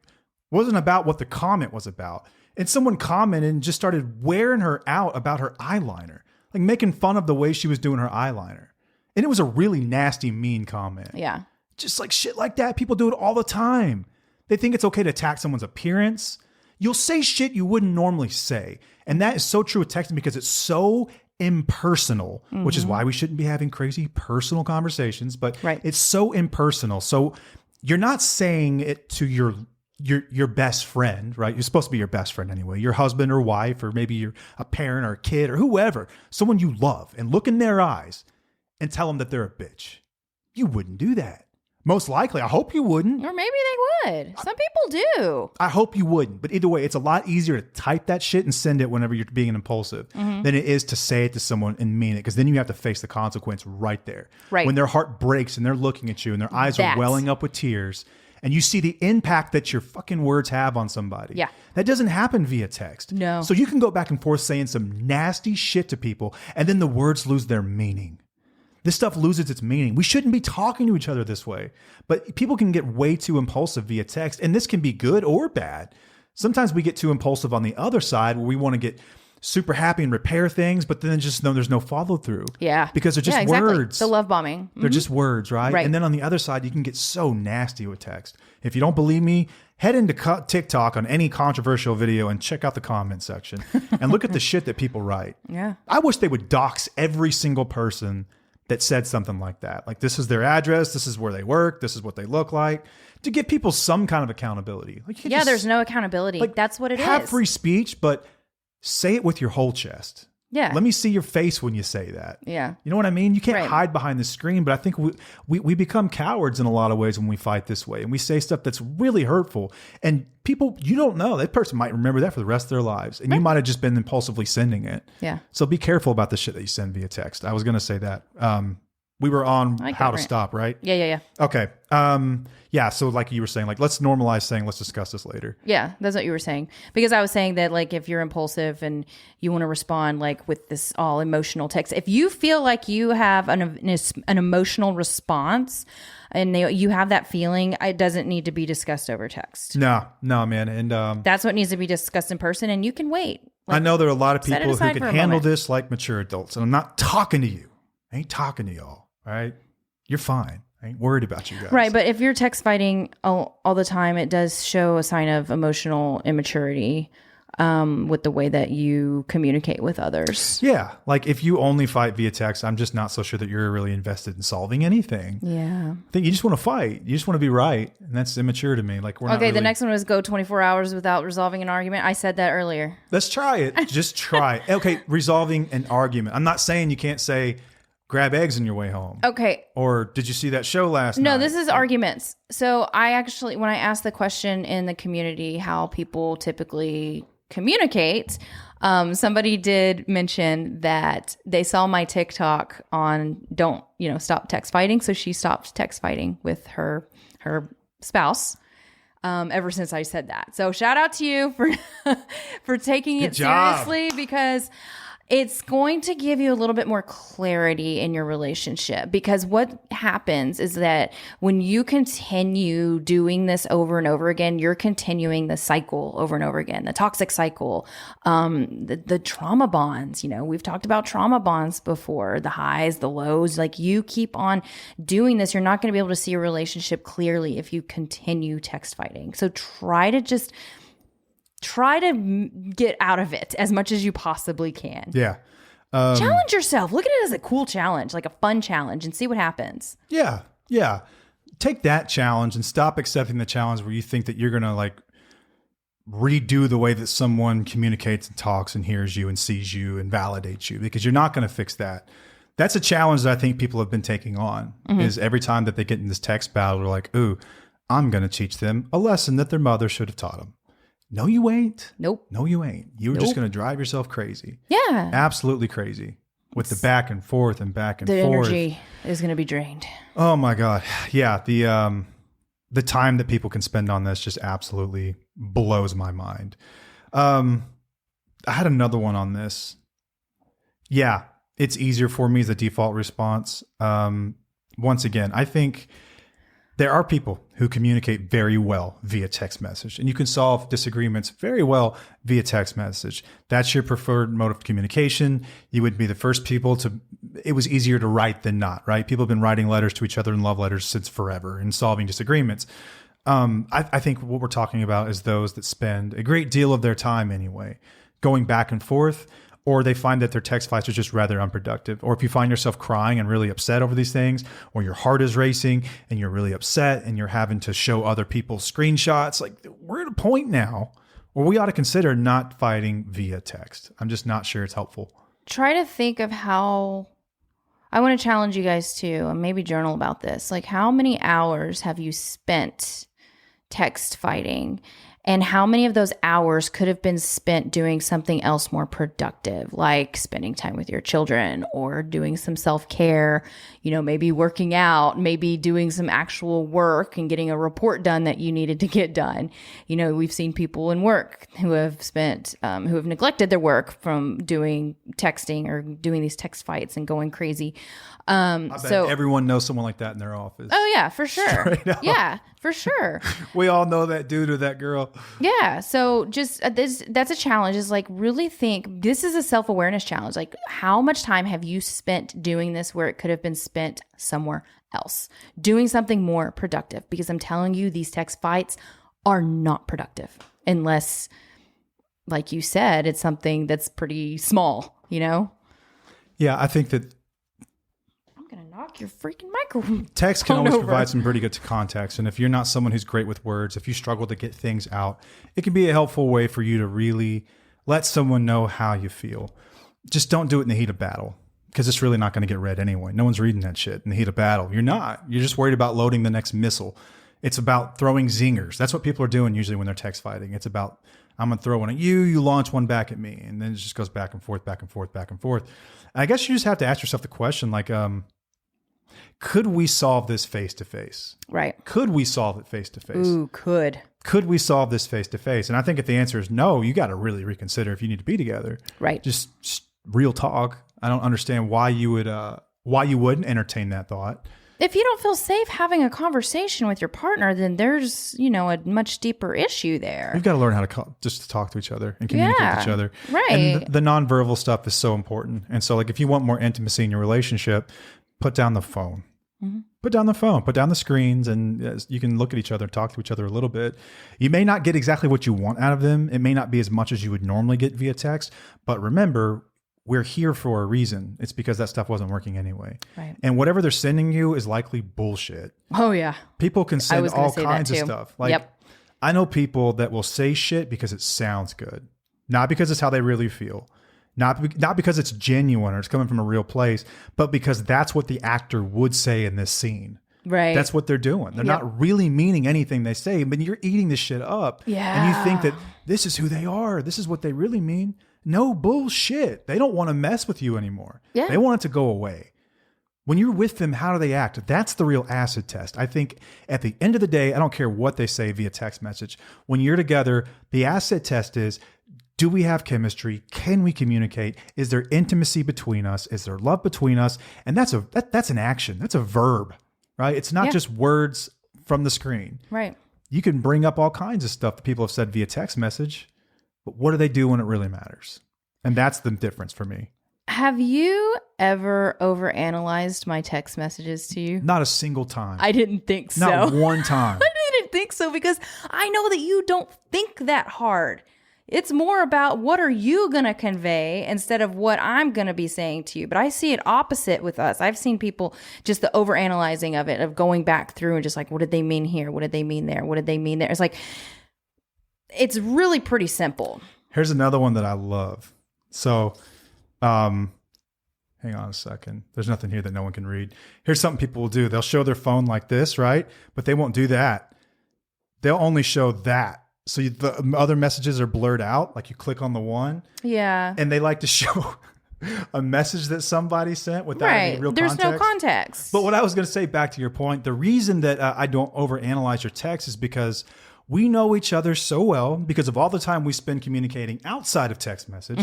wasn't about what the comment was about. And someone commented and just started wearing her out about her eyeliner, like making fun of the way she was doing her eyeliner. And it was a really nasty, mean comment. Yeah. Just like shit like that. People do it all the time. They think it's okay to attack someone's appearance. You'll say shit you wouldn't normally say. And that is so true with texting because it's so impersonal, which is why we shouldn't be having crazy personal conversations. But it's so impersonal. So you're not saying it to your best friend, right? You're supposed to be your best friend anyway. Your husband or wife, or maybe you're a parent or a kid or whoever. Someone you love, and look in their eyes and tell them that they're a bitch. You wouldn't do that. Most likely. I hope you wouldn't. Or maybe they would. Some people do. I hope you wouldn't. But either way, it's a lot easier to type that shit and send it whenever you're being impulsive than it is to say it to someone and mean it. Because then you have to face the consequence right there. Right. When their heart breaks and they're looking at you and their eyes are welling up with tears and you see the impact that your fucking words have on somebody. Yeah. That doesn't happen via text. No. So you can go back and forth saying some nasty shit to people and then the words lose their meaning. This stuff loses its meaning. We shouldn't be talking to each other this way. But people can get way too impulsive via text, and this can be good or bad. Sometimes we get too impulsive on the other side where we want to get super happy and repair things, but then just know there's no follow through. Yeah. Because they're just words. The love bombing. They're just words, right? And then on the other side, you can get so nasty with text. If you don't believe me, head into TikTok on any controversial video and check out the comment section and look at the shit that people write. Yeah. I wish they would dox every single person that said something like that. Like, this is their address, this is where they work, this is what they look like, to give people some kind of accountability. Like, there's no accountability. Like, that's what it is. Have free speech, but say it with your whole chest. Yeah. Let me see your face when you say that. Yeah. You know what I mean? You can't Right. hide behind the screen, but I think we become cowards in a lot of ways when we fight this way, and we say stuff that's really hurtful. And people, you don't know, that person might remember that for the rest of their lives, and you might have just been impulsively sending it. Yeah. So be careful about the shit that you send via text. I was going to say that. We were on how to stop, right? Yeah. Okay. Yeah. So like you were saying, like, let's normalize saying, let's discuss this later. Yeah, that's what you were saying. Because I was saying that, like, if you're impulsive and you want to respond, like, with this all emotional text, if you feel like you have an emotional response and you have that feeling, it doesn't need to be discussed over text. No, man. And that's what needs to be discussed in person, and you can wait. Like, I know there are a lot of set it people who aside can for a handle moment. this like mature adults, and I'm not talking to you. I ain't talking to y'all. All right. You're fine. I ain't worried about you guys. Right, but if you're text fighting all the time, it does show a sign of emotional immaturity with the way that you communicate with others. Yeah. Like if you only fight via text, I'm just not so sure that you're really invested in solving anything. Yeah. I think you just want to fight. You just want to be right. And that's immature to me. Like we're not Okay, really... the next one was go 24 hours without resolving an argument. I said that earlier. Let's try it. Just try it. Okay, resolving an argument. I'm not saying you can't say grab eggs on your way home. Okay. Or did you see that show last night? No, this is arguments. So I actually, when I asked the question in the community how people typically communicate, somebody did mention that they saw my TikTok on stop text fighting. So she stopped text fighting with her spouse. Ever since I said that. So shout out to you for taking it seriously, because it's going to give you a little bit more clarity in your relationship. Because what happens is that when you continue doing this over and over again, you're continuing the cycle over and over again, the toxic cycle, the trauma bonds. We've talked about trauma bonds before, the highs, the lows. Like you keep on doing this, you're not going to be able to see your relationship clearly if you continue text fighting. So try to get out of it as much as you possibly can. Yeah. Challenge yourself. Look at it as a cool challenge, like a fun challenge, and see what happens. Yeah. Yeah. Take that challenge and stop accepting the challenge where you think that you're going to like redo the way that someone communicates and talks and hears you and sees you and validates you, because you're not going to fix that. That's a challenge that I think people have been taking on is every time that they get in this text battle, they're like, ooh, I'm going to teach them a lesson that their mother should have taught them. No, you ain't. Nope. No, you ain't. You were just going to drive yourself crazy. Yeah. Absolutely crazy with the back and forth and back and The forth. energy is going to be drained. Oh my God. Yeah. The time that people can spend on this just absolutely blows my mind. I had another one on this. Yeah. It's easier for me as a default response. Once again, I think there are people who communicate very well via text message, and you can solve disagreements very well via text message. That's your preferred mode of communication. You would be the first people it was easier to write than not, right? People have been writing letters to each other in love letters since forever and solving disagreements. I think what we're talking about is those that spend a great deal of their time anyway, going back and forth, or they find that their text fights are just rather unproductive. Or if you find yourself crying and really upset over these things, or your heart is racing and you're really upset and you're having to show other people screenshots, like we're at a point now where we ought to consider not fighting via text. I'm just not sure it's helpful. Try to think of how, I want to challenge you guys too, and maybe journal about this. Like, how many hours have you spent text fighting? And how many of those hours could have been spent doing something else more productive, like spending time with your children or doing some self-care, maybe working out, maybe doing some actual work and getting a report done that you needed to get done. We've seen people in work who have who have neglected their work from doing texting or doing these text fights and going crazy. I bet everyone knows someone like that in their office. Oh yeah, for sure. Yeah, for sure. We all know that dude or that girl. Yeah. So just that's a challenge, is like really think, this is a self-awareness challenge. Like, how much time have you spent doing this where it could have been spent somewhere else, doing something more productive? Because I'm telling you, these text fights are not productive unless, like you said, it's something that's pretty small, Yeah, I think that gonna knock your freaking microphone. Text can always over. provide some pretty good context. And if you're not someone who's great with words, if you struggle to get things out, it can be a helpful way for you to really let someone know how you feel. just don't do it in the heat of battle, because it's really not going to get read anyway. No one's reading that shit in the heat of battle. You're not. You're just worried about loading the next missile. It's about throwing zingers. That's what people are doing usually when they're text fighting. It's about, I'm going to throw one at you, you launch one back at me. And then it just goes back and forth, back and forth, back and forth. And I guess you just have to ask yourself the question, like, could we solve this face to face? Right. Could we solve it face to face? Ooh, could. Could we solve this face to face? And I think if the answer is no, you got to really reconsider if you need to be together. Right. Just real talk. I don't understand why you wouldn't entertain that thought. If you don't feel safe having a conversation with your partner, then there's, a much deeper issue there. We've got to learn how to just to talk to each other and communicate with each other. Right. And the nonverbal stuff is so important. And so, like, if you want more intimacy in your relationship, put down the phone. Mm-hmm. Put down the phone, put down the screens, and you can look at each other, talk to each other a little bit. You may not get exactly what you want out of them. It may not be as much as you would normally get via text, but remember, we're here for a reason. It's because that stuff wasn't working anyway. Right. And whatever they're sending you is likely bullshit. Oh, yeah. People can send all kinds of stuff. Like, yep. I know people that will say shit because it sounds good, not because it's how they really feel. Not because it's genuine or it's coming from a real place, but because that's what the actor would say in this scene. Right. That's what they're doing. They're not really meaning anything they say, but you're eating this shit up. Yeah. And you think that this is who they are. This is what they really mean. No, bullshit. They don't want to mess with you anymore. Yeah. They want it to go away. When you're with them, how do they act? That's the real acid test. I think at the end of the day, I don't care what they say via text message. When you're together, the acid test is, do we have chemistry? Can we communicate? Is there intimacy between us? Is there love between us? And that's an action. That's a verb, right? It's not just words from the screen. Right. You can bring up all kinds of stuff that people have said via text message, but what do they do when it really matters? And that's the difference for me. Have you ever overanalyzed my text messages to you? Not a single time. I didn't think so. Not one time. I didn't think so because I know that you don't think that hard. It's more about what are you going to convey instead of what I'm going to be saying to you. But I see it opposite with us. I've seen people just the overanalyzing of it, of going back through and just like, what did they mean here? What did they mean there? What did they mean there? It's like, it's really pretty simple. Here's another one that I love. So, hang on a second. There's nothing here that no one can read. Here's something people will do. They'll show their phone like this, right? But they won't do that. They'll only show that. So the other messages are blurred out. Like you click on the one. Yeah. And they like to show a message that somebody sent without any real context. There's no context. But what I was going to say, back to your point, the reason that I don't overanalyze your text is because we know each other so well because of all the time we spend communicating outside of text message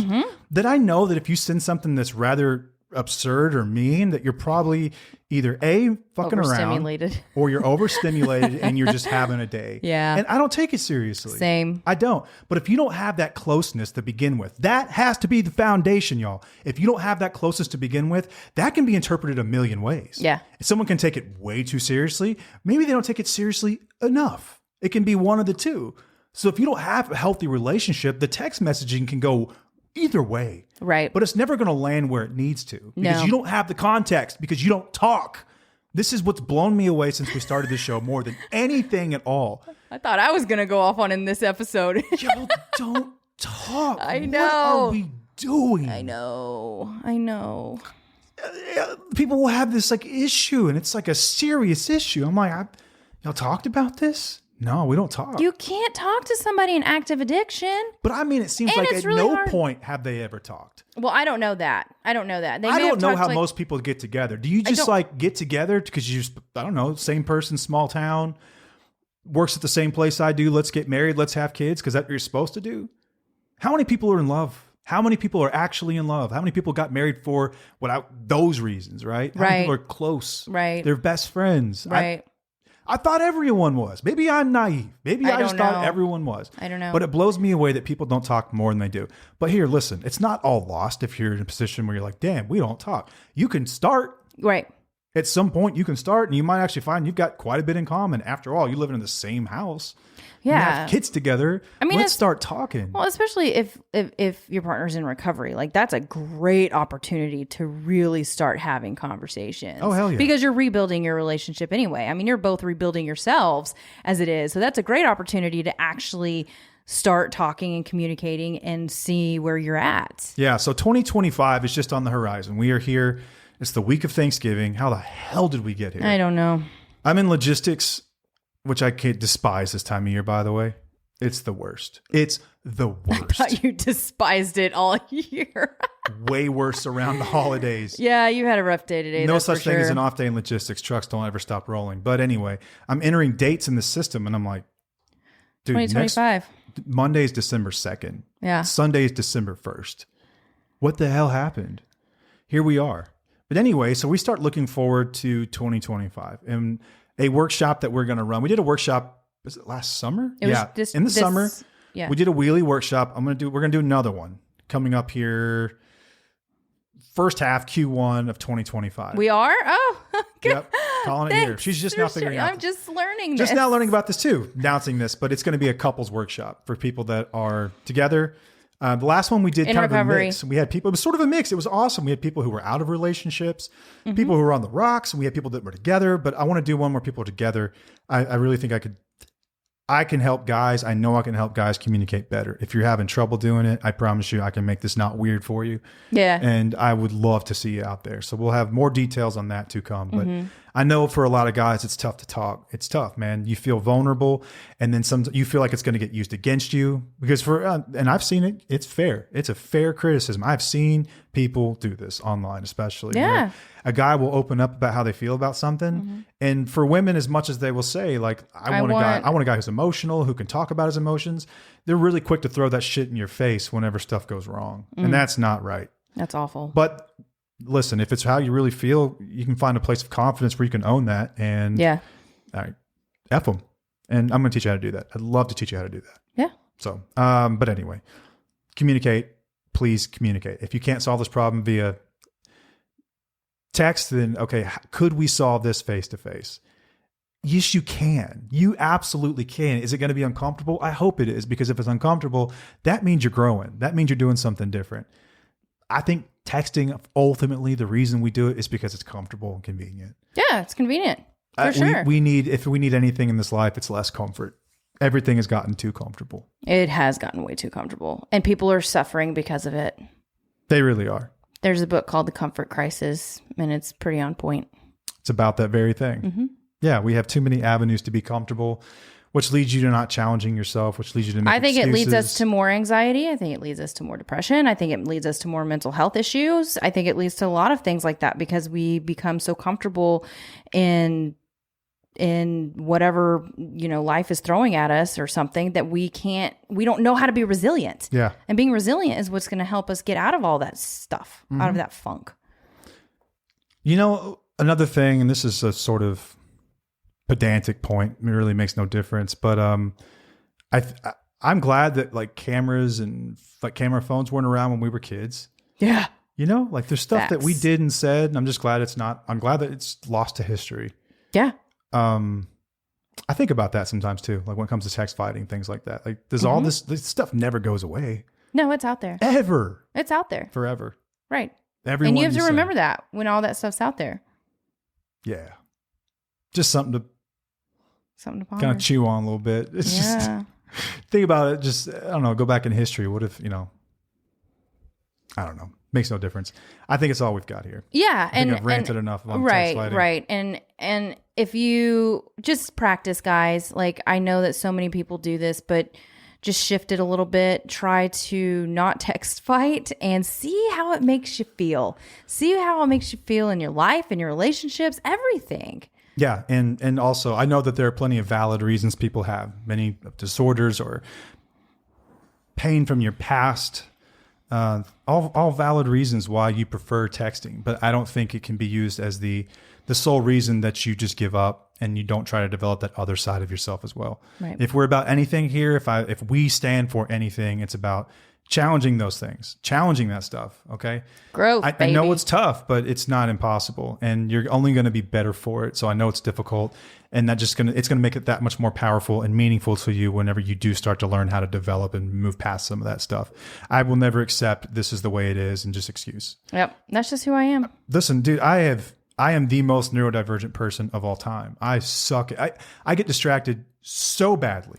that I know that if you send something that's rather absurd or mean, that you're probably either A, fucking around, or you're overstimulated and you're just having a day. Yeah. And I don't take it seriously. Same. I don't. But if you don't have that closeness to begin with, that has to be the foundation, y'all. If you don't have that closeness to begin with, that can be interpreted a million ways. Yeah. If someone can take it way too seriously, maybe they don't take it seriously enough. It can be one of the two. So if you don't have a healthy relationship, the text messaging can go either way. Right. But it's never going to land where it needs to because you don't have the context, because you don't talk. This is what's blown me away since we started this show more than anything at all. I thought I was going to go off on in this episode. Y'all don't talk. I know. What are we doing? I know. People will have this like issue, and it's like a serious issue. I'm like, y'all talked about this? No, we don't talk. You can't talk to somebody in active addiction. But I mean, it seems like at really no point have they ever talked. Well, I don't know that. They I don't know how most people get together. Do you just like get together because you just, I don't know, same person, small town, works at the same place I do. Let's get married. Let's have kids because that's what you're supposed to do. How many people are in love? How many people are actually in love? How many people got married for those reasons, right? How many people are close? Right. They're best friends. Right. I thought everyone was. Maybe I'm naive. Maybe I just thought everyone was. I don't know. But it blows me away that people don't talk more than they do. But here, listen, it's not all lost if you're in a position where you're like, damn, we don't talk. You can start. Right. At some point, you can start and you might actually find you've got quite a bit in common. After all, you live in the same house. Yeah. You have kids together. I mean, let's start talking. Well, especially if your partner's in recovery, like that's a great opportunity to really start having conversations. Oh, hell yeah. Because you're rebuilding your relationship anyway. I mean, you're both rebuilding yourselves as it is. So that's a great opportunity to actually start talking and communicating and see where you're at. Yeah. So 2025 is just on the horizon. We are here. It's the week of Thanksgiving. How the hell did we get here? I don't know. I'm in logistics, which I can't despise this time of year, by the way. It's the worst. It's the worst. I thought you despised it all year. Way worse around the holidays. Yeah, you had a rough day today. No such thing as an off day in logistics. Trucks don't ever stop rolling. But anyway, I'm entering dates in the system and I'm like, dude, 2025. Monday's December 2nd. Yeah. Sunday's December 1st. What the hell happened? Here we are. But anyway, so we start looking forward to 2025 and a workshop that we're going to run. We did a workshop, was it last summer? In the summer. Yeah. We did a wheelie workshop. We're going to do another one coming up here. First half Q1 of 2025. We are? Oh, okay. Yep. Calling it here. She's just now figuring out. I'm just learning this. Just now learning about this too, announcing this, but it's going to be a couples workshop for people that are together. The last one we did kind of a mix. We had people, it was sort of a mix. It was awesome. We had people who were out of relationships, people who were on the rocks, and we had people that were together, but I want to do one where people are together. I really think I can help guys. I know I can help guys communicate better. If you're having trouble doing it, I promise you I can make this not weird for you. Yeah. And I would love to see you out there. So we'll have more details on that to come. But I know for a lot of guys, it's tough to talk. It's tough, man. You feel vulnerable and then you feel like it's going to get used against you because and I've seen it. It's fair. It's a fair criticism. I've seen people do this online, especially. Yeah. A guy will open up about how they feel about something. And for women, as much as they will say, like, I want a guy who's emotional, who can talk about his emotions. They're really quick to throw that shit in your face whenever stuff goes wrong. And that's not right. That's awful. But listen, if it's how you really feel, you can find a place of confidence where you can own that. And all right, F them. And I'm going to teach you how to do that. I'd love to teach you how to do that. Yeah. So, but anyway, communicate. Please communicate. If you can't solve this problem via text, then okay, could we solve this face to face? Yes, you can. You absolutely can. Is it going to be uncomfortable? I hope it is, because if it's uncomfortable, that means you're growing. That means you're doing something different. I think texting, ultimately, the reason we do it is because it's comfortable and convenient. Yeah, it's convenient. For sure. If we need anything in this life, it's less comfort. Everything has gotten too comfortable. It has gotten way too comfortable. And people are suffering because of it. They really are. There's a book called The Comfort Crisis, and it's pretty on point. It's about that very thing. Yeah, we have too many avenues to be comfortable, which leads you to not challenging yourself, which leads you to make I think excuses. it leads us to more anxiety. I think it leads us to more depression. I think it leads us to more mental health issues. I think it leads to a lot of things like that because we become so comfortable in whatever, life is throwing at us or something that we don't know how to be resilient. Yeah. And being resilient is what's going to help us get out of all that stuff, out of that funk. Another thing, and this is a sort of pedantic point, it really makes no difference, but I'm glad that like cameras and like camera phones weren't around when we were kids. Yeah. There's stuff that we did and said, and I'm just glad I'm glad that it's lost to history. Yeah. I think about that sometimes too, like when it comes to text fighting, things like that. Like there's all this stuff never goes away. No, it's out there. Ever. It's out there. Forever. Right. Everyone. And you have to remember that when all that stuff's out there. Yeah. Just something to ponder. Kind of chew on a little bit. It's just, think about it. Just, I don't know, go back in history. What if, I don't know. Makes no difference. I think it's all we've got here. Yeah. I think I've ranted enough on text fighting. Right. And if you just practice, guys, like I know that so many people do this, but just shift it a little bit. Try to not text fight and see how it makes you feel. See how it makes you feel in your life, in your relationships, everything. Yeah. And also, I know that there are plenty of valid reasons people have many disorders or pain from your past. All valid reasons why you prefer texting, but I don't think it can be used as the sole reason that you just give up and you don't try to develop that other side of yourself as well. Right. If we're about anything here, if we stand for anything, it's about challenging those things, challenging that stuff. Okay. Growth. I know it's tough, but it's not impossible, and you're only going to be better for it. So I know it's difficult, and it's going to make it that much more powerful and meaningful to you whenever you do start to learn how to develop and move past some of that stuff. I will never accept this is the way it is and just excuse. Yep. That's just who I am. Listen, dude, I am the most neurodivergent person of all time. I suck. I get distracted so badly,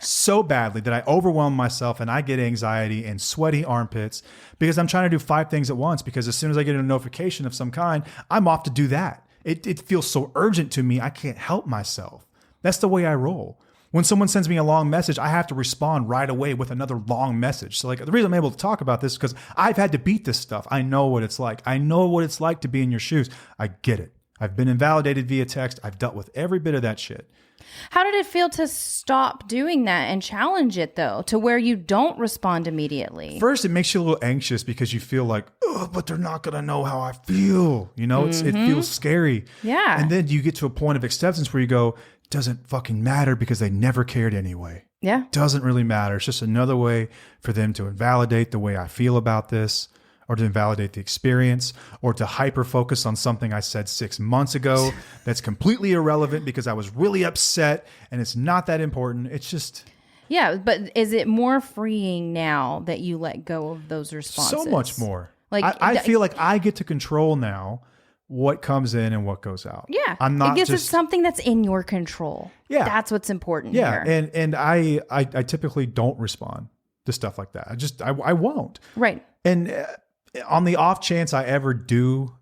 so badly that I overwhelm myself and I get anxiety and sweaty armpits because I'm trying to do 5 things at once, because as soon as I get a notification of some kind, I'm off to do that. It feels so urgent to me, I can't help myself. That's the way I roll. When someone sends me a long message, I have to respond right away with another long message. So like the reason I'm able to talk about this is because I've had to beat this stuff. I know what it's like. I know what it's like to be in your shoes. I get it. I've been invalidated via text. I've dealt with every bit of that shit. How did it feel to stop doing that and challenge it, though, to where you don't respond immediately? First, it makes you a little anxious because you feel like, oh, but they're not going to know how I feel. You know, it feels scary. Yeah. And then you get to a point of acceptance where you go, doesn't fucking matter because they never cared anyway. Yeah. Doesn't really matter. It's just another way for them to invalidate the way I feel about this, or to invalidate the experience, or to hyper focus on something I said 6 months ago that's completely irrelevant because I was really upset and it's not that important. It's just... Yeah, but is it more freeing now that you let go of those responses? So much more. Like I feel like I get to control now what comes in and what goes out. Yeah. I'm not it's something that's in your control. Yeah. That's what's important here. And I typically don't respond to stuff like that. I won't. Right. And on the off chance I ever do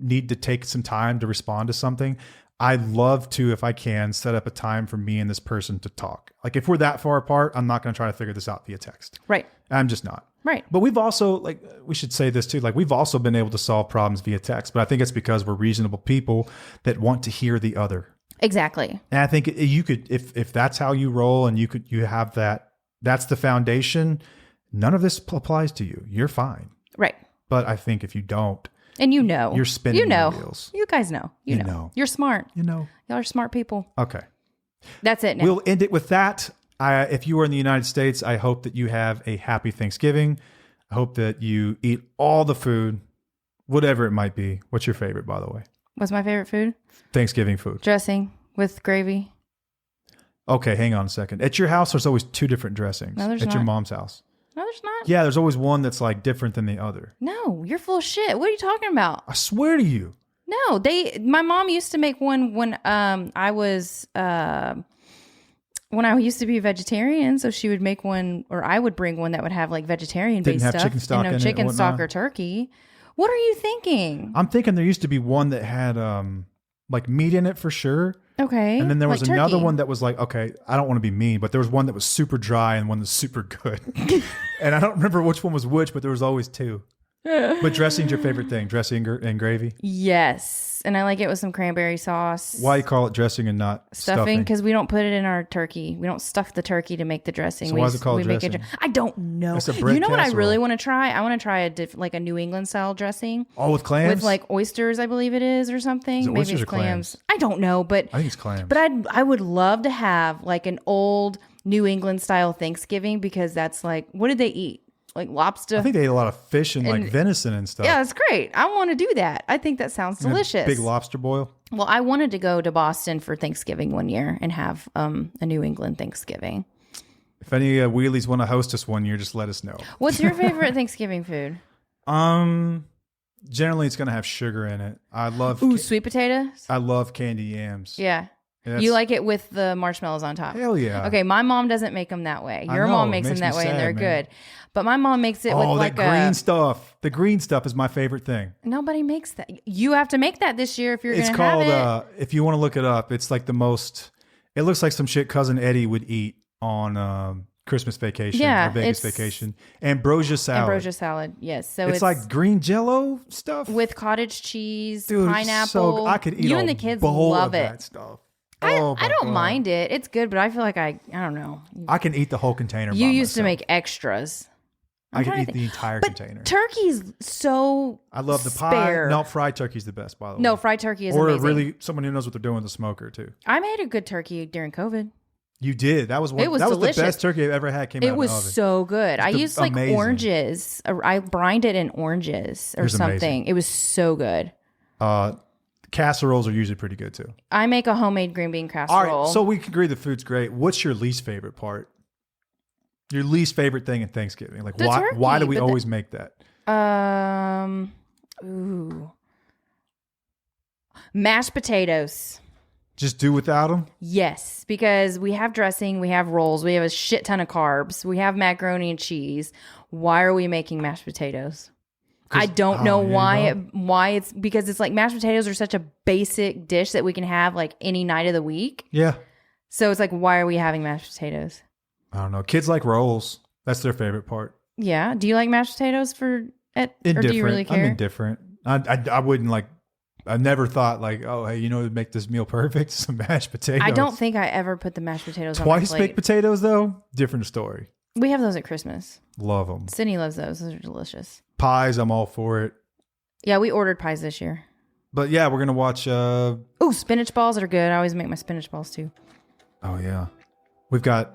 need to take some time to respond to something, I love to, if I can, set up a time for me and this person to talk. Like if we're that far apart, I'm not going to try to figure this out via text. Right. I'm just not. Right. But we've also, like, we should say this too, like we've also been able to solve problems via text, but I think it's because we're reasonable people that want to hear the other. Exactly. And I think you could, if that's how you roll and you have that's the foundation, none of this applies to you. You're fine. Right. But I think if you don't, and you're spinning your wheels. You guys know. You know. You're smart. Y'all are smart people. Okay. That's it now. We'll end it with that. If you are in the United States, I hope that you have a happy Thanksgiving. I hope that you eat all the food, whatever it might be. What's your favorite, by the way? What's my favorite food? Thanksgiving food. Dressing with gravy. Okay, hang on a second. At your house, there's always 2 different dressings. No, there's not. At your not. mom's house. No, there's not. Yeah, there's always one that's like different than the other. No, you're full of shit. What are you talking about? I swear to you. No, my mom used to make one when I was when I used to be a vegetarian, so she would make one, or I would bring one that would have like vegetarian based stuff. Chicken stock and no chicken stock or turkey. What are you thinking? I'm thinking there used to be one that had like meat in it for sure. Okay. And then there was another turkey. one that was like, okay, I don't want to be mean, but there was one that was super dry and one that's super good. And I don't remember which one was which, but there was always 2. But dressing's your favorite thing, dressing and gravy? Yes. And I like it with some cranberry sauce. Why you call it dressing and not stuffing? Because we don't put it in our turkey. We don't stuff the turkey to make the dressing. So why is it called dressing? I don't know. It's a bread you know what I casserole. really want to try? I want to try a New England style dressing. Oh, with clams? With like oysters, I believe it is, or something. Is it Maybe oysters it's or clams? I don't know, but I think it's clams. But I would love to have like an old New England style Thanksgiving, because that's like, what did they eat? Like lobster. I think they ate a lot of fish and like venison and stuff. Yeah, that's great. I want to do that. I think that sounds delicious. Big lobster boil. Well, I wanted to go to Boston for Thanksgiving one year and have a New England Thanksgiving. If any wheelies want to host us one year, just let us know. What's your favorite Thanksgiving food? Generally it's going to have sugar in it. I love sweet potatoes. I love candy yams. Yeah. You like it with the marshmallows on top? Hell yeah. Okay, my mom doesn't make them that way. Your mom makes them that way, and they're good. But my mom makes it with like green stuff. The green stuff is my favorite thing. Nobody makes that. You have to make that this year if you're going to have it. It's called, if you want to look it up, it's like the most, it looks like some shit Cousin Eddie would eat on Christmas vacation or Vegas vacation. Ambrosia salad. Yes. So it's like green Jello stuff with cottage cheese, dude, pineapple. So I could eat you and the kids love it. That stuff. I don't mind it. It's good, but I feel like I don't know. I can eat the whole container. You used to make extras. I can eat the entire container. Turkey's so I love the pie. No, fried turkey's the best, by the way. No, fried turkey is amazing. Or really someone who knows what they're doing with the smoker too. I made a good turkey during COVID. You did. That was one. It was that delicious. Was the best turkey I've ever had. It was so good. I used like oranges. I brined it in oranges or something. Amazing. It was so good. Casseroles are usually pretty good too. I make a homemade green bean casserole. All right, so we can agree the food's great. What's your least favorite part? Your least favorite thing in Thanksgiving? Like why do we always make that? Mashed potatoes. Just do without them? Yes, because we have dressing, we have rolls, we have a shit ton of carbs, we have macaroni and cheese. Why are we making mashed potatoes? I don't know why it's because it's like mashed potatoes are such a basic dish that we can have like any night of the week. Yeah. So it's like, why are we having mashed potatoes? I don't know. Kids like rolls. That's their favorite part. Yeah. Do you like mashed potatoes or do you really care? I'm indifferent. I wouldn't like, I never thought like, oh, hey, to make this meal perfect? Some mashed potatoes. I don't think I ever put the mashed potatoes on my Twice baked potatoes though? Different story. We have those at Christmas. Love them. Sydney loves those. Those are delicious. Pies, I'm all for it. Yeah, we ordered pies this year. But yeah, we're going to watch... spinach balls are good. I always make my spinach balls too. Oh, yeah. We've got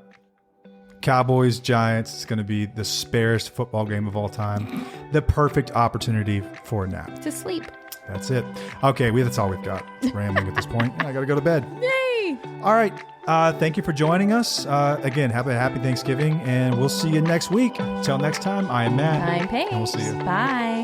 Cowboys, Giants. It's going to be the sparest football game of all time. The perfect opportunity for a nap. To sleep. That's it. Okay, that's all we've got. Rambling at this point. I got to go to bed. Yay! All right. Thank you for joining us. Again, have a happy Thanksgiving, and we'll see you next week. Till next time, I am Matt. I'm Paige. And we'll see you. Bye.